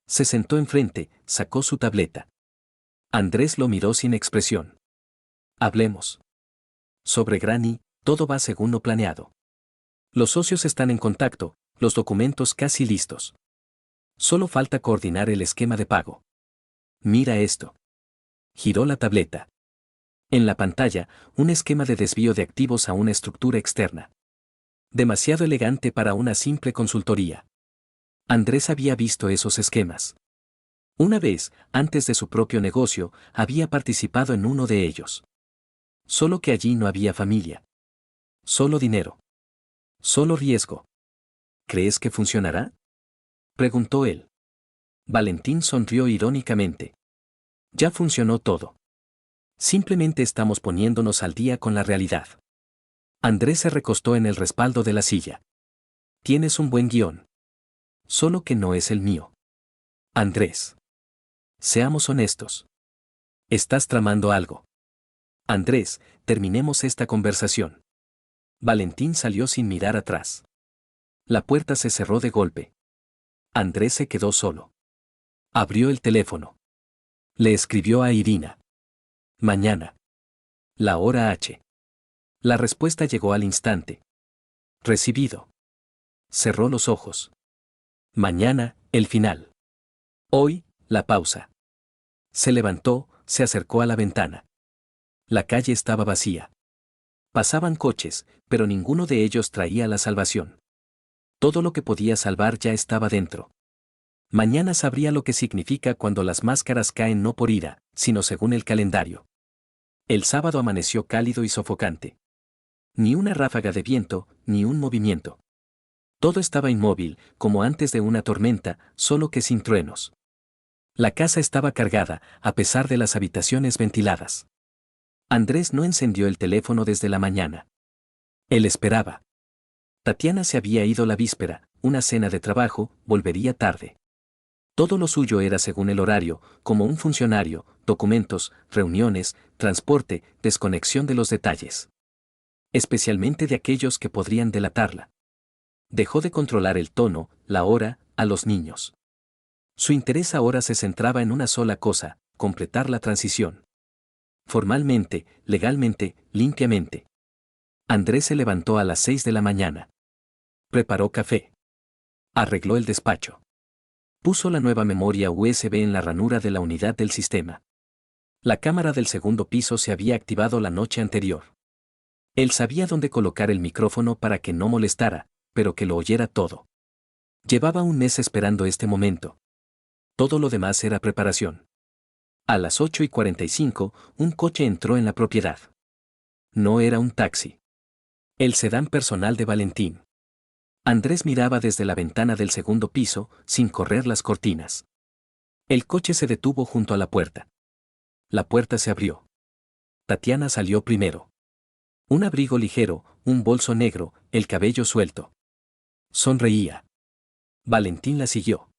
Se sentó enfrente, sacó su tableta. Andrés lo miró sin expresión. Hablemos. Sobre Grani, todo va según lo planeado. Los socios están en contacto, los documentos casi listos. Solo falta coordinar el esquema de pago. Mira esto. Giró la tableta. En la pantalla, un esquema de desvío de activos a una estructura externa. Demasiado elegante para una simple consultoría. Andrés había visto esos esquemas. Una vez, antes de su propio negocio, había participado en uno de ellos. Solo que allí no había familia. Solo dinero. Solo riesgo. ¿Crees que funcionará?, preguntó él. Valentín sonrió irónicamente. Ya funcionó todo. Simplemente estamos poniéndonos al día con la realidad. Andrés se recostó en el respaldo de la silla. Tienes un buen guión. Solo que no es el mío. Andrés. Seamos honestos. Estás tramando algo. Andrés, terminemos esta conversación. Valentín salió sin mirar atrás. La puerta se cerró de golpe. Andrés se quedó solo. Abrió el teléfono. Le escribió a Irina. Mañana. La hora H. La respuesta llegó al instante. Recibido. Cerró los ojos. Mañana, el final. Hoy, la pausa. Se levantó, se acercó a la ventana. La calle estaba vacía. Pasaban coches, pero ninguno de ellos traía la salvación. Todo lo que podía salvar ya estaba dentro. Mañana sabría lo que significa cuando las máscaras caen no por ira, sino según el calendario. El sábado amaneció cálido y sofocante. Ni una ráfaga de viento, ni un movimiento. Todo estaba inmóvil, como antes de una tormenta, solo que sin truenos. La casa estaba cargada, a pesar de las habitaciones ventiladas. Andrés no encendió el teléfono desde la mañana. Él esperaba. Tatiana se había ido la víspera, una cena de trabajo, volvería tarde. Todo lo suyo era según el horario, como un funcionario, documentos, reuniones, transporte, desconexión de los detalles. Especialmente de aquellos que podrían delatarla. Dejó de controlar el tono, la hora, a los niños. Su interés ahora se centraba en una sola cosa, completar la transición. Formalmente, legalmente, limpiamente. Andrés se levantó a las 6 de la mañana. Preparó café. Arregló el despacho. Puso la nueva memoria USB en la ranura de la unidad del sistema. La cámara del segundo piso se había activado la noche anterior. Él sabía dónde colocar el micrófono para que no molestara, pero que lo oyera todo. Llevaba un mes esperando este momento. Todo lo demás era preparación. A las 8:45, un coche entró en la propiedad. No era un taxi. El sedán personal de Valentín. Andrés miraba desde la ventana del segundo piso, sin correr las cortinas. El coche se detuvo junto a la puerta. La puerta se abrió. Tatiana salió primero. Un abrigo ligero, un bolso negro, el cabello suelto. Sonreía. Valentín la siguió.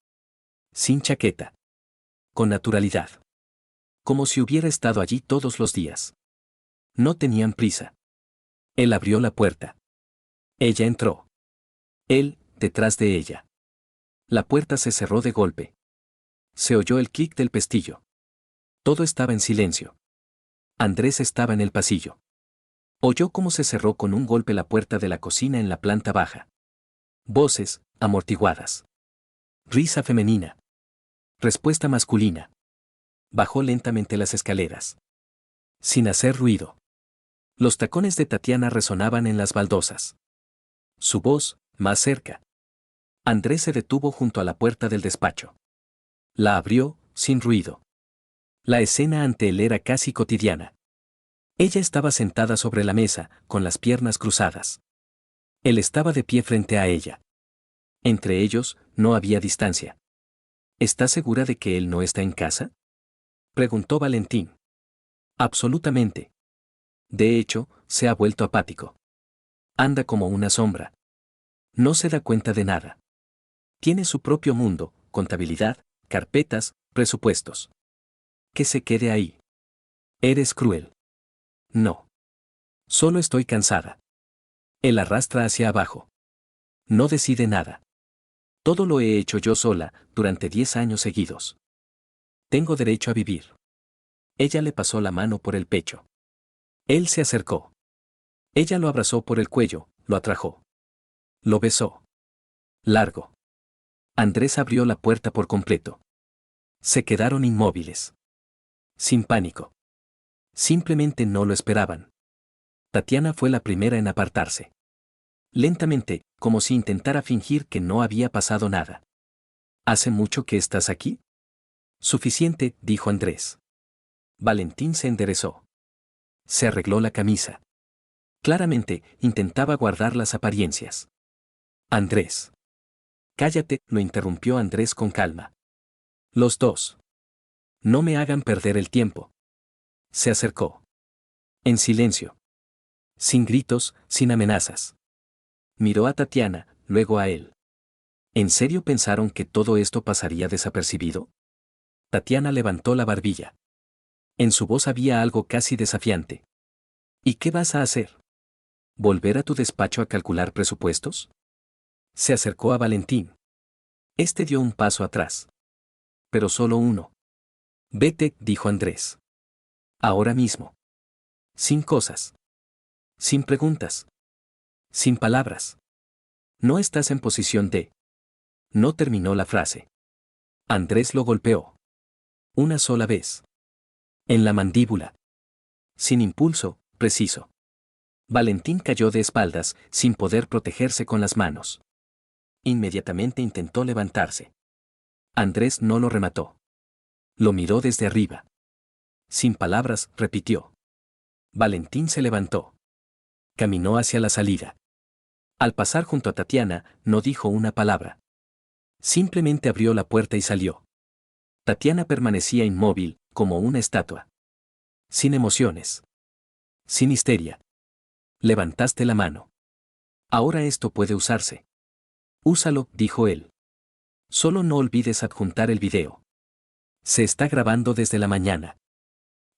Sin chaqueta. Con naturalidad. Como si hubiera estado allí todos los días. No tenían prisa. Él abrió la puerta. Ella entró. Él, detrás de ella. La puerta se cerró de golpe. Se oyó el clic del pestillo. Todo estaba en silencio. Andrés estaba en el pasillo. Oyó cómo se cerró con un golpe la puerta de la cocina en la planta baja. Voces, amortiguadas. Risa femenina. Respuesta masculina. Bajó lentamente las escaleras. Sin hacer ruido. Los tacones de Tatiana resonaban en las baldosas. Su voz, más cerca. Andrés se detuvo junto a la puerta del despacho. La abrió, sin ruido. La escena ante él era casi cotidiana. Ella estaba sentada sobre la mesa, con las piernas cruzadas. Él estaba de pie frente a ella. Entre ellos, no había distancia. ¿Estás segura de que él no está en casa?, preguntó Valentín. Absolutamente. De hecho, se ha vuelto apático. Anda como una sombra. No se da cuenta de nada. Tiene su propio mundo, contabilidad, carpetas, presupuestos. Que se quede ahí. Eres cruel. No. Solo estoy cansada. Él arrastra hacia abajo. No decide nada. Todo lo he hecho yo sola, durante 10 años seguidos. Tengo derecho a vivir. Ella le pasó la mano por el pecho. Él se acercó. Ella lo abrazó por el cuello, lo atrajo. Lo besó. Largo. Andrés abrió la puerta por completo. Se quedaron inmóviles. Sin pánico. Simplemente no lo esperaban. Tatiana fue la primera en apartarse. Lentamente, como si intentara fingir que no había pasado nada. ¿Hace mucho que estás aquí? Suficiente, dijo Andrés. Valentín se enderezó. Se arregló la camisa. Claramente, intentaba guardar las apariencias. Andrés. Cállate, lo interrumpió Andrés con calma. Los dos. No me hagan perder el tiempo. Se acercó. En silencio. Sin gritos, sin amenazas. Miró a Tatiana, luego a él. ¿En serio pensaron que todo esto pasaría desapercibido? Tatiana levantó la barbilla. En su voz había algo casi desafiante. ¿Y qué vas a hacer? ¿Volver a tu despacho a calcular presupuestos? Se acercó a Valentín. Este dio un paso atrás. Pero solo uno. Vete, dijo Andrés. Ahora mismo. Sin cosas. Sin preguntas. Sin palabras. No estás en posición de... No terminó la frase. Andrés lo golpeó. Una sola vez. En la mandíbula. Sin impulso, preciso. Valentín cayó de espaldas, sin poder protegerse con las manos. Inmediatamente intentó levantarse. Andrés no lo remató. Lo miró desde arriba. Sin palabras, repitió. Valentín se levantó. Caminó hacia la salida. Al pasar junto a Tatiana, no dijo una palabra. Simplemente abrió la puerta y salió. Tatiana permanecía inmóvil, como una estatua. Sin emociones. Sin histeria. Levantaste la mano. Ahora esto puede usarse. Úsalo, dijo él. Solo no olvides adjuntar el video. Se está grabando desde la mañana.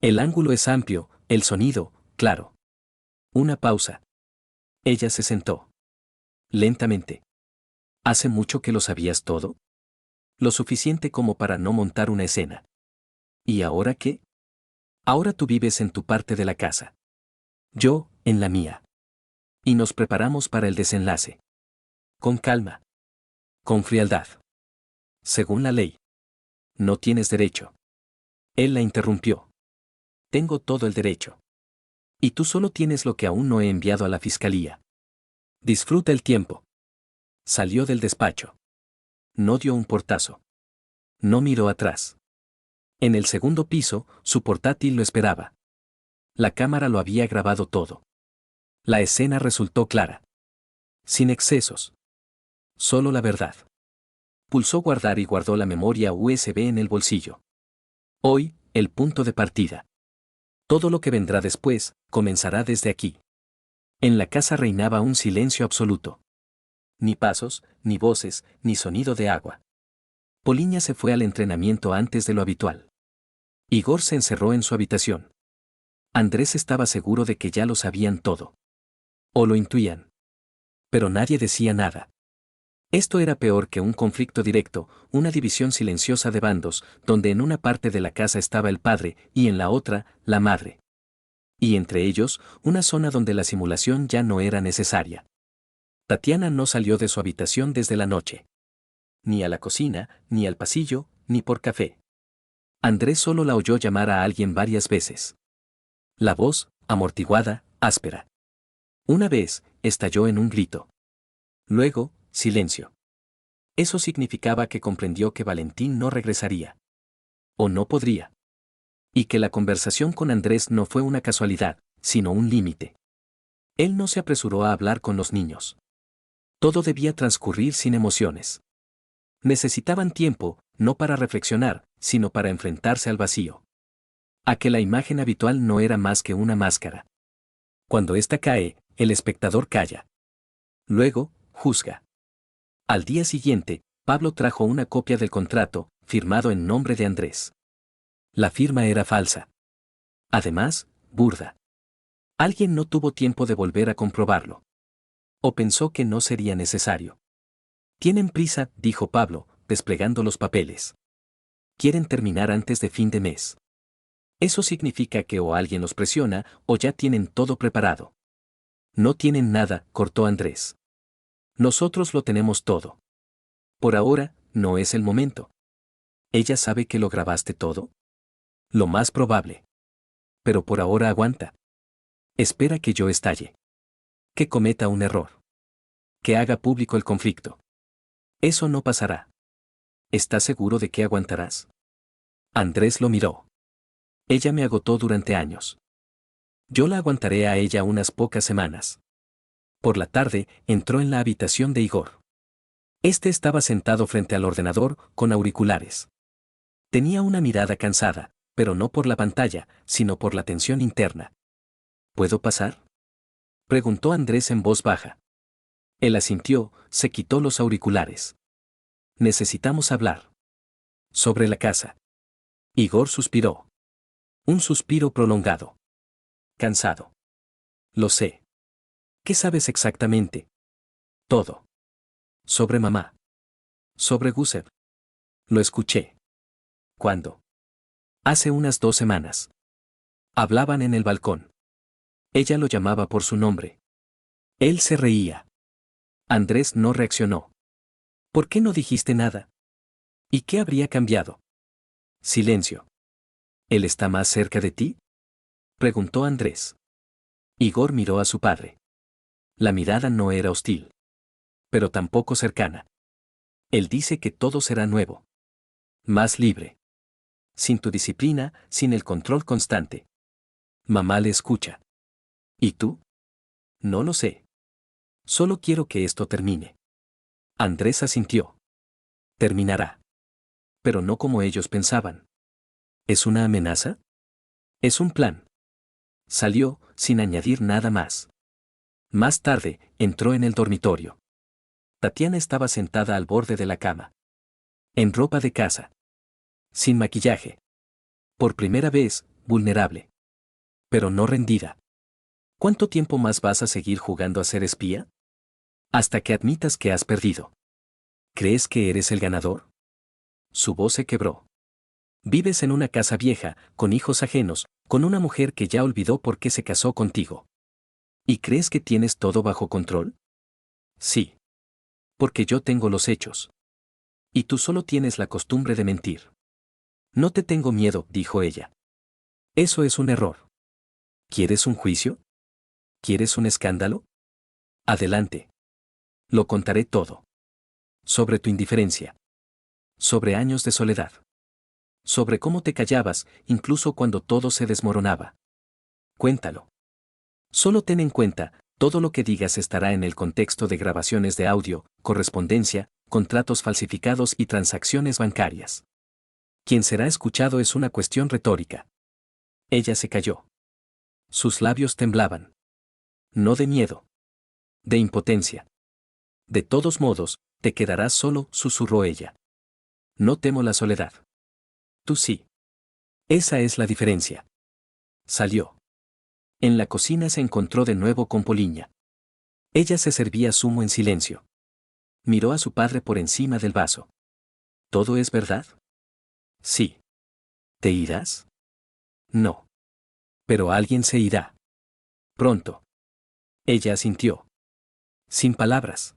El ángulo es amplio, el sonido, claro. Una pausa. Ella se sentó. Lentamente. ¿Hace mucho que lo sabías todo? Lo suficiente como para no montar una escena. ¿Y ahora qué? Ahora tú vives en tu parte de la casa. Yo, en la mía. Y nos preparamos para el desenlace. Con calma. Con frialdad. Según la ley. No tienes derecho. Él la interrumpió. Tengo todo el derecho. Y tú solo tienes lo que aún no he enviado a la fiscalía. Disfruta el tiempo. Salió del despacho. No dio un portazo. No miró atrás. En el segundo piso, su portátil lo esperaba. La cámara lo había grabado todo. La escena resultó clara. Sin excesos. Solo la verdad. Pulsó guardar y guardó la memoria USB en el bolsillo. Hoy, el punto de partida. Todo lo que vendrá después, comenzará desde aquí. En la casa reinaba un silencio absoluto. Ni pasos, ni voces, ni sonido de agua. Poliña se fue al entrenamiento antes de lo habitual. Igor se encerró en su habitación. Andrés estaba seguro de que ya lo sabían todo. O lo intuían. Pero nadie decía nada. Esto era peor que un conflicto directo, una división silenciosa de bandos, donde en una parte de la casa estaba el padre y en la otra, la madre. Y entre ellos, una zona donde la simulación ya no era necesaria. Tatiana no salió de su habitación desde la noche. Ni a la cocina, ni al pasillo, ni por café. Andrés solo la oyó llamar a alguien varias veces. La voz, amortiguada, áspera. Una vez, estalló en un grito. Luego, silencio. Eso significaba que comprendió que Valentín no regresaría. O no podría. Y que la conversación con Andrés no fue una casualidad, sino un límite. Él no se apresuró a hablar con los niños. Todo debía transcurrir sin emociones. Necesitaban tiempo, no para reflexionar, sino para enfrentarse al vacío. A que la imagen habitual no era más que una máscara. Cuando ésta cae, el espectador calla. Luego, juzga. Al día siguiente, Pablo trajo una copia del contrato, firmado en nombre de Andrés. La firma era falsa. Además, burda. Alguien no tuvo tiempo de volver a comprobarlo. O pensó que no sería necesario. Tienen prisa, dijo Pablo, desplegando los papeles. Quieren terminar antes de fin de mes. Eso significa que o alguien los presiona, o ya tienen todo preparado. No tienen nada, cortó Andrés. Nosotros lo tenemos todo. Por ahora, no es el momento. ¿Ella sabe que lo grabaste todo? Lo más probable. Pero por ahora aguanta. Espera que yo estalle. Que cometa un error. Que haga público el conflicto. Eso no pasará. ¿Estás seguro de que aguantarás? Andrés lo miró. Ella me agotó durante años. Yo la aguantaré a ella unas pocas semanas. Por la tarde, entró en la habitación de Igor. Este estaba sentado frente al ordenador, con auriculares. Tenía una mirada cansada, pero no por la pantalla, sino por la tensión interna. ¿Puedo pasar? Preguntó Andrés en voz baja. Él asintió, se quitó los auriculares. Necesitamos hablar. Sobre la casa. Igor suspiró. Un suspiro prolongado. Cansado. Lo sé. ¿Qué sabes exactamente? Todo. Sobre mamá. Sobre Gusev. Lo escuché. ¿Cuándo? Hace unas 2 semanas. Hablaban en el balcón. Ella lo llamaba por su nombre. Él se reía. Andrés no reaccionó. ¿Por qué no dijiste nada? ¿Y qué habría cambiado? Silencio. ¿Él está más cerca de ti? Preguntó Andrés. Igor miró a su padre. La mirada no era hostil. Pero tampoco cercana. Él dice que todo será nuevo. Más libre. Sin tu disciplina, sin el control constante. Mamá le escucha. ¿Y tú? No lo sé. Solo quiero que esto termine. Andrés asintió. Terminará. Pero no como ellos pensaban. ¿Es una amenaza? Es un plan. Salió, sin añadir nada más. Más tarde, entró en el dormitorio. Tatiana estaba sentada al borde de la cama. En ropa de casa. Sin maquillaje. Por primera vez, vulnerable. pero no rendida. ¿Cuánto tiempo más vas a seguir jugando a ser espía? Hasta que admitas que has perdido. ¿Crees que eres el ganador? Su voz se quebró. Vives en una casa vieja, con hijos ajenos, con una mujer que ya olvidó por qué se casó contigo. ¿Y crees que tienes todo bajo control? Sí. Porque yo tengo los hechos. Y tú solo tienes la costumbre de mentir. No te tengo miedo, dijo ella. Eso es un error. ¿Quieres un juicio? ¿Quieres un escándalo? Adelante. Lo contaré todo. Sobre tu indiferencia. Sobre años de soledad. Sobre cómo te callabas, incluso cuando todo se desmoronaba. Cuéntalo. Solo ten en cuenta, todo lo que digas estará en el contexto de grabaciones de audio, correspondencia, contratos falsificados y transacciones bancarias. Quien será escuchado es una cuestión retórica. Ella se calló. Sus labios temblaban. No de miedo. De impotencia. De todos modos, te quedarás solo, susurró ella. No temo la soledad. Tú sí. Esa es la diferencia. Salió. En la cocina se encontró de nuevo con Poliña. Ella se servía zumo en silencio. Miró a su padre por encima del vaso. ¿Todo es verdad? Sí. ¿Te irás? No. Pero alguien se irá. Pronto. Ella asintió. Sin palabras.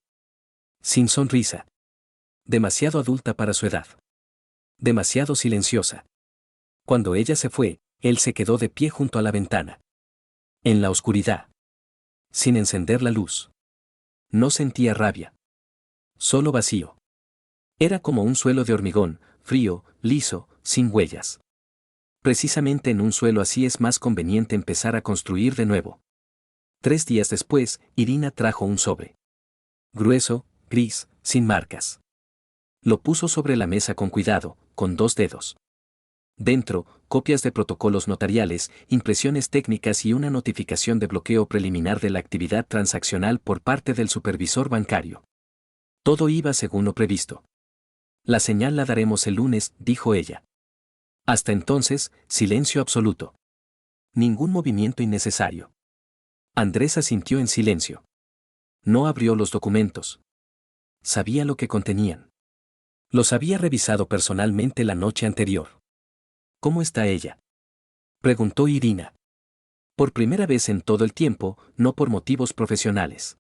Sin sonrisa. Demasiado adulta para su edad. Demasiado silenciosa. Cuando ella se fue, él se quedó de pie junto a la ventana. En la oscuridad. Sin encender la luz. No sentía rabia. Solo vacío. Era como un suelo de hormigón, frío, liso, sin huellas. Precisamente en un suelo así es más conveniente empezar a construir de nuevo. 3 días después, Irina trajo un sobre. Grueso, gris, sin marcas. Lo puso sobre la mesa con cuidado, con 2 dedos. Dentro, copias de protocolos notariales, impresiones técnicas y una notificación de bloqueo preliminar de la actividad transaccional por parte del supervisor bancario. Todo iba según lo previsto. La señal la daremos el lunes, dijo ella. Hasta entonces, silencio absoluto. Ningún movimiento innecesario. Andrés asintió en silencio. No abrió los documentos. Sabía lo que contenían. Los había revisado personalmente la noche anterior. ¿Cómo está ella?, preguntó Irina. Por primera vez en todo el tiempo, no por motivos profesionales.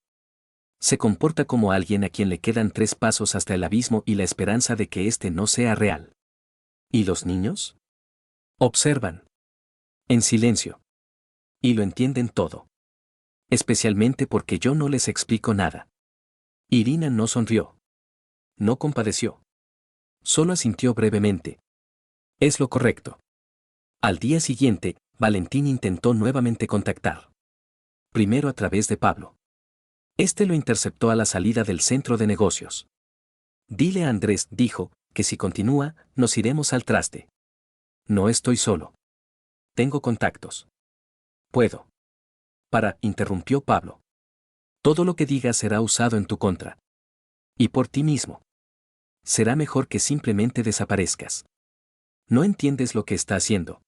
Se comporta como alguien a quien le quedan 3 pasos hasta el abismo y la esperanza de que éste no sea real. ¿Y los niños? Observan. En silencio. Y lo entienden todo. Especialmente porque yo no les explico nada. Irina no sonrió. No compadeció. Solo asintió brevemente. Es lo correcto. Al día siguiente, Valentín intentó nuevamente contactar. Primero a través de Pablo. Este lo interceptó a la salida del centro de negocios. Dile a Andrés, dijo, que si continúa, nos iremos al traste. No estoy solo. Tengo contactos. Puedo. Interrumpió Pablo. Todo lo que digas será usado en tu contra. Y por ti mismo. Será mejor que simplemente desaparezcas. No entiendes lo que está haciendo.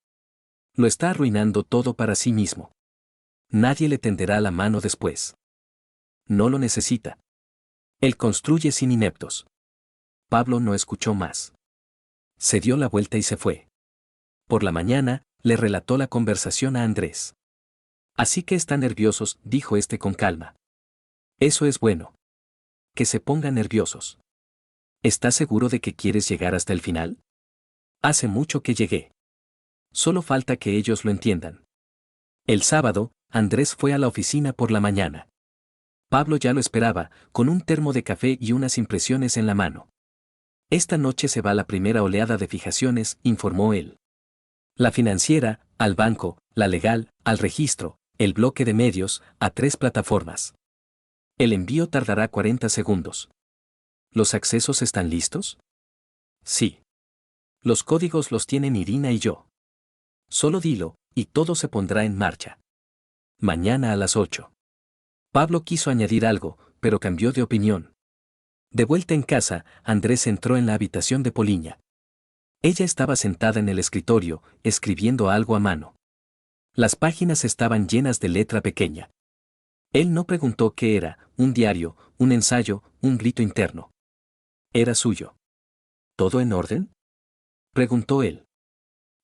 Lo está arruinando todo para sí mismo. Nadie le tenderá la mano después. No lo necesita. Él construye sin ineptos. Pablo no escuchó más. Se dio la vuelta y se fue. Por la mañana, le relató la conversación a Andrés. Así que están nerviosos, dijo este con calma. Eso es bueno. Que se pongan nerviosos. ¿Estás seguro de que quieres llegar hasta el final? Hace mucho que llegué. Solo falta que ellos lo entiendan. El sábado, Andrés fue a la oficina por la mañana. Pablo ya lo esperaba, con un termo de café y unas impresiones en la mano. Esta noche se va la primera oleada de fijaciones, informó él. La financiera, al banco, la legal, al registro, el bloque de medios, a 3 plataformas. El envío tardará 40 segundos. ¿Los accesos están listos? Sí. Los códigos los tienen Irina y yo. Solo dilo, y todo se pondrá en marcha. Mañana a las 8. Pablo quiso añadir algo, pero cambió de opinión. De vuelta en casa, Andrés entró en la habitación de Poliña. Ella estaba sentada en el escritorio, escribiendo algo a mano. Las páginas estaban llenas de letra pequeña. Él no preguntó qué era, un diario, un ensayo, un grito interno. Era suyo. ¿Todo en orden? Preguntó él.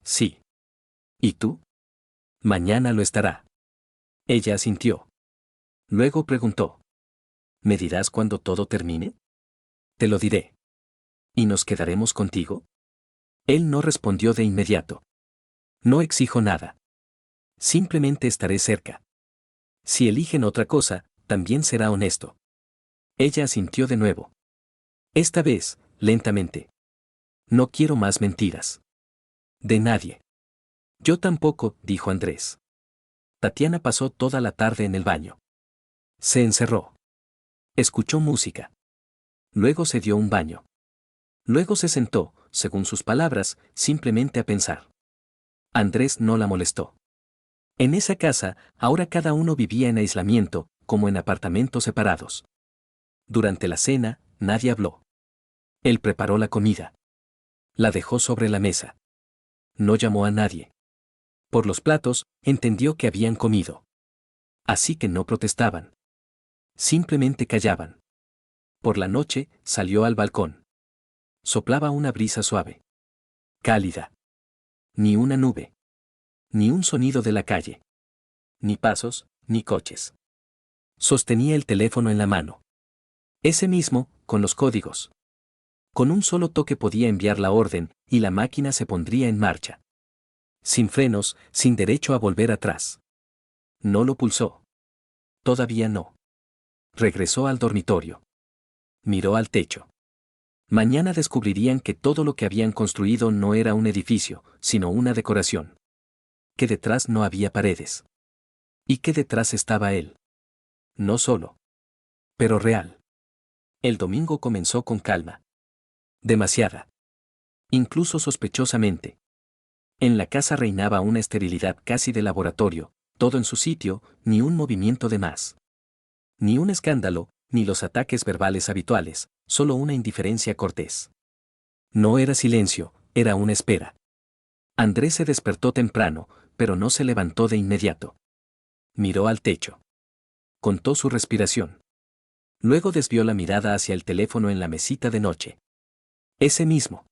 Sí. ¿Y tú? Mañana lo estará. Ella asintió. Luego preguntó. ¿Me dirás cuando todo termine? Te lo diré. ¿Y nos quedaremos contigo? Él no respondió de inmediato. No exijo nada. Simplemente estaré cerca. Si eligen otra cosa, también será honesto. Ella asintió de nuevo. Esta vez, lentamente. No quiero más mentiras. De nadie. Yo tampoco, dijo Andrés. Tatiana pasó toda la tarde en el baño. Se encerró. Escuchó música. Luego se dio un baño. Luego se sentó, según sus palabras, simplemente a pensar. Andrés no la molestó. En esa casa, ahora cada uno vivía en aislamiento, como en apartamentos separados. Durante la cena, nadie habló. Él preparó la comida. La dejó sobre la mesa. No llamó a nadie. Por los platos, entendió que habían comido. Así que no protestaban. Simplemente callaban. Por la noche, salió al balcón. Soplaba una brisa suave. Cálida. Ni una nube. Ni un sonido de la calle. Ni pasos, ni coches. Sostenía el teléfono en la mano. Ese mismo, con los códigos. Con un solo toque podía enviar la orden, y la máquina se pondría en marcha. Sin frenos, sin derecho a volver atrás. No lo pulsó. Todavía no. Regresó al dormitorio. Miró al techo. Mañana descubrirían que todo lo que habían construido no era un edificio, sino una decoración. Que detrás no había paredes. Y que detrás estaba él. No solo. Pero real. El domingo comenzó con calma. Demasiada. Incluso sospechosamente. En la casa reinaba una esterilidad casi de laboratorio, todo en su sitio, ni un movimiento de más. Ni un escándalo, ni los ataques verbales habituales, solo una indiferencia cortés. No era silencio, era una espera. Andrés se despertó temprano, pero no se levantó de inmediato. Miró al techo. Contó su respiración. Luego desvió la mirada hacia el teléfono en la mesita de noche. Ese mismo.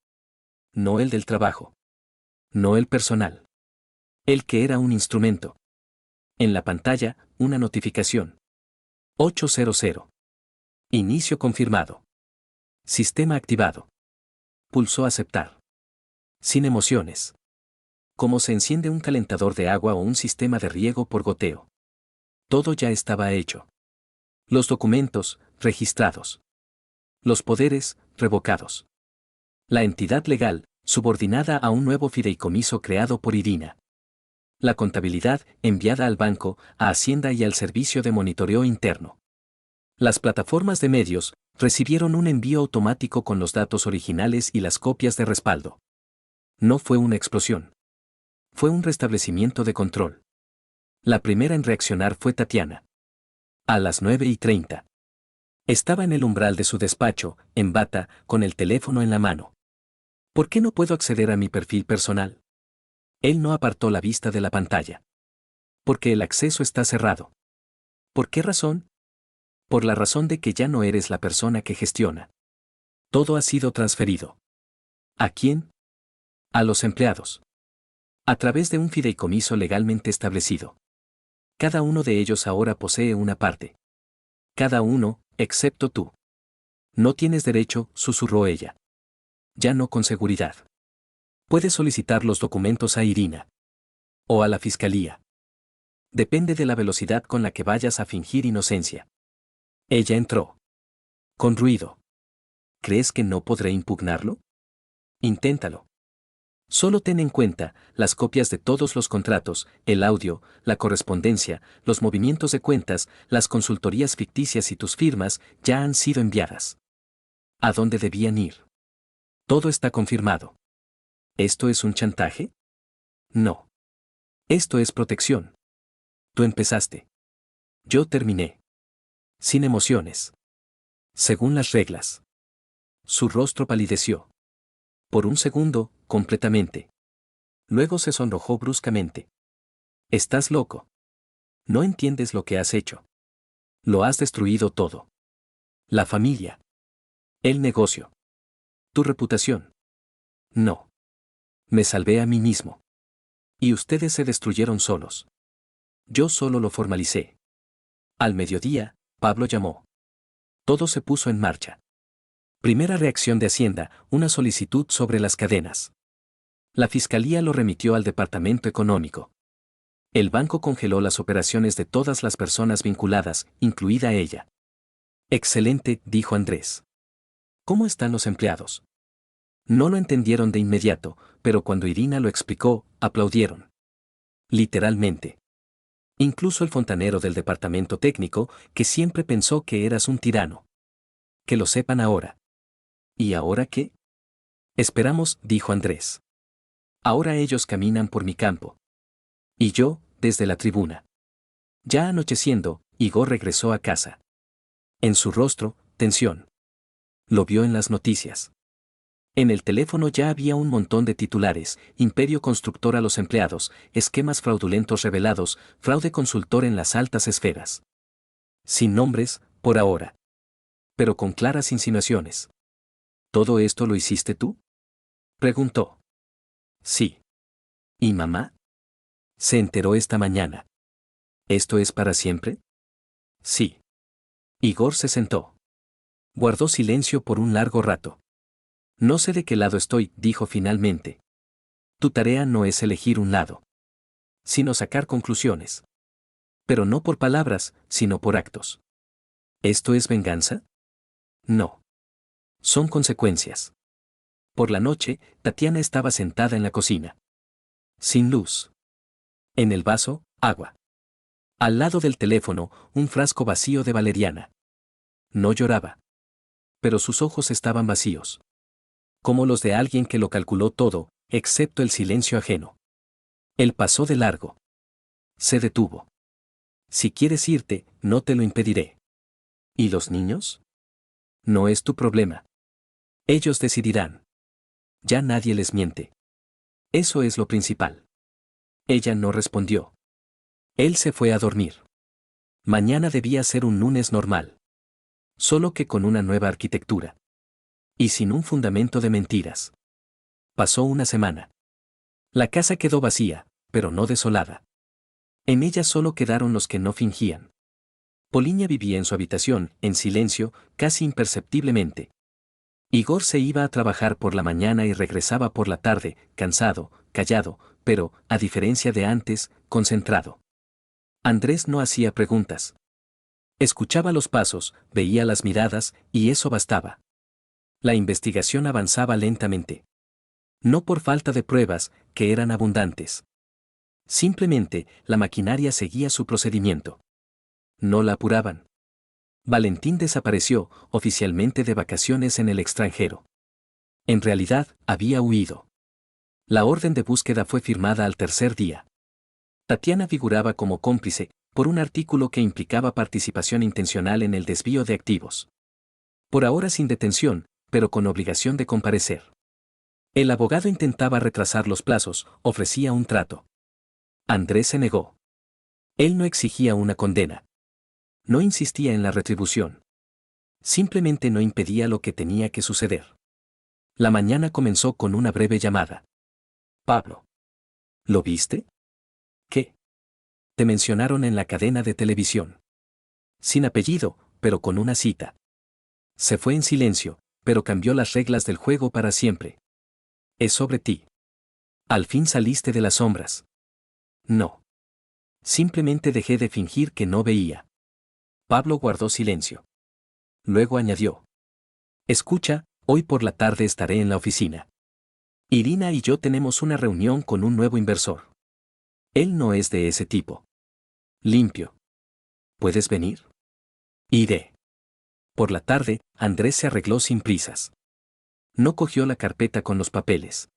No el del trabajo. No el personal. El que era un instrumento. En la pantalla, una notificación. 800. Inicio confirmado. Sistema activado. Pulsó aceptar. Sin emociones. Como se enciende un calentador de agua o un sistema de riego por goteo. Todo ya estaba hecho. Los documentos, registrados. Los poderes, revocados. La entidad legal, subordinada a un nuevo fideicomiso creado por Irina. La contabilidad, enviada al banco, a Hacienda y al servicio de monitoreo interno. Las plataformas de medios recibieron un envío automático con los datos originales y las copias de respaldo. No fue una explosión. Fue un restablecimiento de control. La primera en reaccionar fue Tatiana. A las 9:30. Estaba en el umbral de su despacho, en bata, con el teléfono en la mano. ¿Por qué no puedo acceder a mi perfil personal? Él no apartó la vista de la pantalla. Porque el acceso está cerrado. ¿Por qué razón? Por la razón de que ya no eres la persona que gestiona. Todo ha sido transferido. ¿A quién? A los empleados. A través de un fideicomiso legalmente establecido. Cada uno de ellos ahora posee una parte. Cada uno, excepto tú. No tienes derecho, susurró ella. Ya no con seguridad. Puedes solicitar los documentos a Irina. O a la fiscalía. Depende de la velocidad con la que vayas a fingir inocencia. Ella entró. Con ruido. ¿Crees que no podré impugnarlo? Inténtalo. Solo ten en cuenta las copias de todos los contratos, el audio, la correspondencia, los movimientos de cuentas, las consultorías ficticias y tus firmas ya han sido enviadas. ¿A dónde debían ir? Todo está confirmado. ¿Esto es un chantaje? No. Esto es protección. Tú empezaste. Yo terminé. Sin emociones. Según las reglas. Su rostro palideció. Por un segundo, completamente. Luego se sonrojó bruscamente. Estás loco. No entiendes lo que has hecho. Lo has destruido todo. La familia. El negocio. Tu reputación. No. Me salvé a mí mismo. Y ustedes se destruyeron solos. Yo solo lo formalicé. Al mediodía, Pablo llamó. Todo se puso en marcha. Primera reacción de Hacienda, una solicitud sobre las cadenas. La fiscalía lo remitió al departamento económico. El banco congeló las operaciones de todas las personas vinculadas, incluida ella. Excelente, dijo Andrés. ¿Cómo están los empleados? No lo entendieron de inmediato, pero cuando Irina lo explicó, aplaudieron. Literalmente. Incluso el fontanero del departamento técnico, que siempre pensó que eras un tirano. Que lo sepan ahora. ¿Y ahora qué? Esperamos, dijo Andrés. Ahora ellos caminan por mi campo. Y yo, desde la tribuna. Ya anocheciendo, Igor regresó a casa. En su rostro, tensión. Lo vio en las noticias. En el teléfono ya había un montón de titulares: Imperio Constructor a los empleados, esquemas fraudulentos revelados, fraude consultor en las altas esferas. Sin nombres, por ahora. Pero con claras insinuaciones. ¿Todo esto lo hiciste tú? Preguntó. Sí. ¿Y mamá? Se enteró esta mañana. ¿Esto es para siempre? Sí. Igor se sentó. Guardó silencio por un largo rato. No sé de qué lado estoy, dijo finalmente. Tu tarea no es elegir un lado, sino sacar conclusiones. Pero no por palabras, sino por actos. ¿Esto es venganza? No. Son consecuencias. Por la noche, Tatiana estaba sentada en la cocina. Sin luz. En el vaso, agua. Al lado del teléfono, un frasco vacío de valeriana. No lloraba. Pero sus ojos estaban vacíos. Como los de alguien que lo calculó todo, excepto el silencio ajeno. Él pasó de largo. Se detuvo. Si quieres irte, no te lo impediré. ¿Y los niños? No es tu problema. Ellos decidirán. Ya nadie les miente. Eso es lo principal. Ella no respondió. Él se fue a dormir. Mañana debía ser un lunes normal. Solo que con una nueva arquitectura. Y sin un fundamento de mentiras. Pasó una semana. La casa quedó vacía, pero no desolada. En ella solo quedaron los que no fingían. Poliña vivía en su habitación, en silencio, casi imperceptiblemente. Igor se iba a trabajar por la mañana y regresaba por la tarde, cansado, callado, pero, a diferencia de antes, concentrado. Andrés no hacía preguntas. Escuchaba los pasos, veía las miradas, y eso bastaba. La investigación avanzaba lentamente. No por falta de pruebas, que eran abundantes. Simplemente, la maquinaria seguía su procedimiento. No la apuraban. Valentín desapareció, oficialmente de vacaciones en el extranjero. En realidad, había huido. La orden de búsqueda fue firmada al tercer día. Tatiana figuraba como cómplice, por un artículo que implicaba participación intencional en el desvío de activos. Por ahora sin detención, pero con obligación de comparecer. El abogado intentaba retrasar los plazos, ofrecía un trato. Andrés se negó. Él no exigía una condena. No insistía en la retribución. Simplemente no impedía lo que tenía que suceder. La mañana comenzó con una breve llamada. Pablo. ¿Lo viste? ¿Qué? Te mencionaron en la cadena de televisión. Sin apellido, pero con una cita. Se fue en silencio, pero cambió las reglas del juego para siempre. Es sobre ti. Al fin saliste de las sombras. No. Simplemente dejé de fingir que no veía. Pablo guardó silencio. Luego añadió. Escucha, hoy por la tarde estaré en la oficina. Irina y yo tenemos una reunión con un nuevo inversor. Él no es de ese tipo. Limpio. ¿Puedes venir? Iré. Por la tarde, Andrés se arregló sin prisas. No cogió la carpeta con los papeles.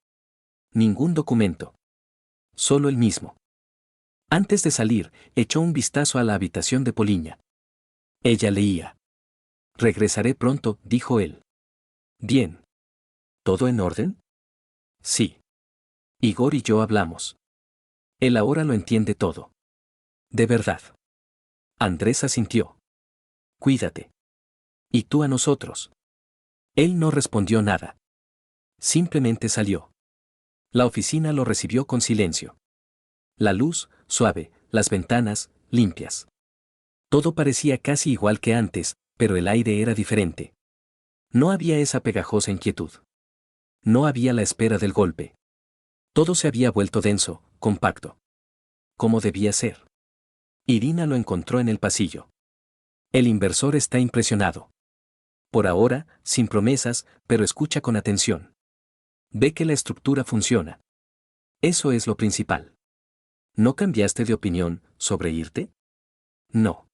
Ningún documento. Solo el mismo. Antes de salir, echó un vistazo a la habitación de Poliña. Ella leía. Regresaré pronto, dijo él. Bien. ¿Todo en orden? Sí. Igor y yo hablamos. Él ahora lo entiende todo. De verdad. Andrés asintió. Cuídate. ¿Y tú a nosotros? Él no respondió nada. Simplemente salió. La oficina lo recibió con silencio. La luz, suave, las ventanas, limpias. Todo parecía casi igual que antes, pero el aire era diferente. No había esa pegajosa inquietud. No había la espera del golpe. Todo se había vuelto denso, compacto. Como debía ser. Irina lo encontró en el pasillo. El inversor está impresionado. Por ahora, sin promesas, pero escucha con atención. Ve que la estructura funciona. Eso es lo principal. ¿No cambiaste de opinión sobre irte? No.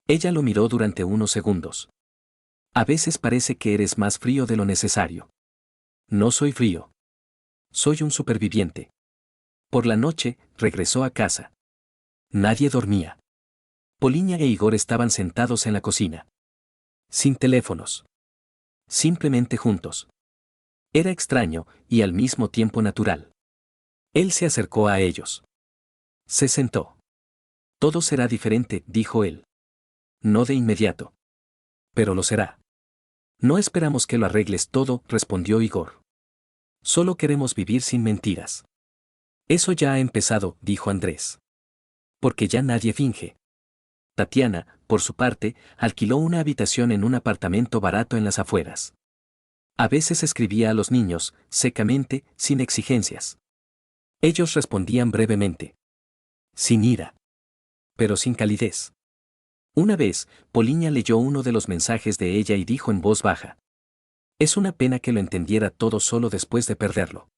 Ella lo miró durante unos segundos. A veces parece que eres más frío de lo necesario. No soy frío. Soy un superviviente. Por la noche, regresó a casa. Nadie dormía. Poliña e Igor estaban sentados en la cocina. Sin teléfonos. Simplemente juntos. Era extraño y al mismo tiempo natural. Él se acercó a ellos. Se sentó. Todo será diferente, dijo él. No de inmediato. Pero lo será. No esperamos que lo arregles todo, respondió Igor. Solo queremos vivir sin mentiras. Eso ya ha empezado, dijo Andrés. Porque ya nadie finge. Tatiana, por su parte, alquiló una habitación en un apartamento barato en las afueras. A veces escribía a los niños, secamente, sin exigencias. Ellos respondían brevemente. Sin ira. Pero sin calidez. Una vez, Poliña leyó uno de los mensajes de ella y dijo en voz baja. Es una pena que lo entendiera todo solo después de perderlo.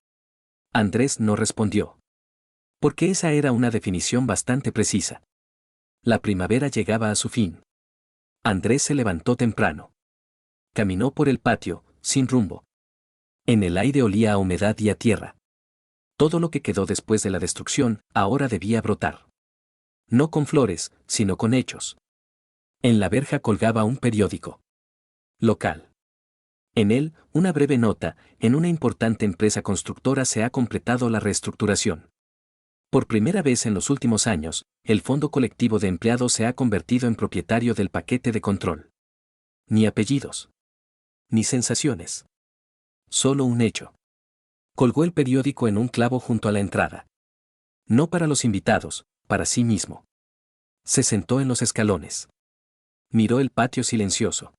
Andrés no respondió. Porque esa era una definición bastante precisa. La primavera llegaba a su fin. Andrés se levantó temprano. Caminó por el patio, sin rumbo. En el aire olía a humedad y a tierra. Todo lo que quedó después de la destrucción, ahora debía brotar. No con flores, sino con hechos. En la verja colgaba un periódico. Local. En él, una breve nota, en una importante empresa constructora se ha completado la reestructuración. Por primera vez en los últimos años, el Fondo Colectivo de Empleados se ha convertido en propietario del paquete de control. Ni apellidos. Ni sensaciones. Solo un hecho. Colgó el periódico en un clavo junto a la entrada. No para los invitados, para sí mismo. Se sentó en los escalones. Miró el patio silencioso.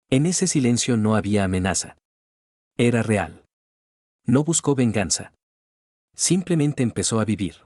En ese silencio no había amenaza. Era real. No buscó venganza. Simplemente empezó a vivir.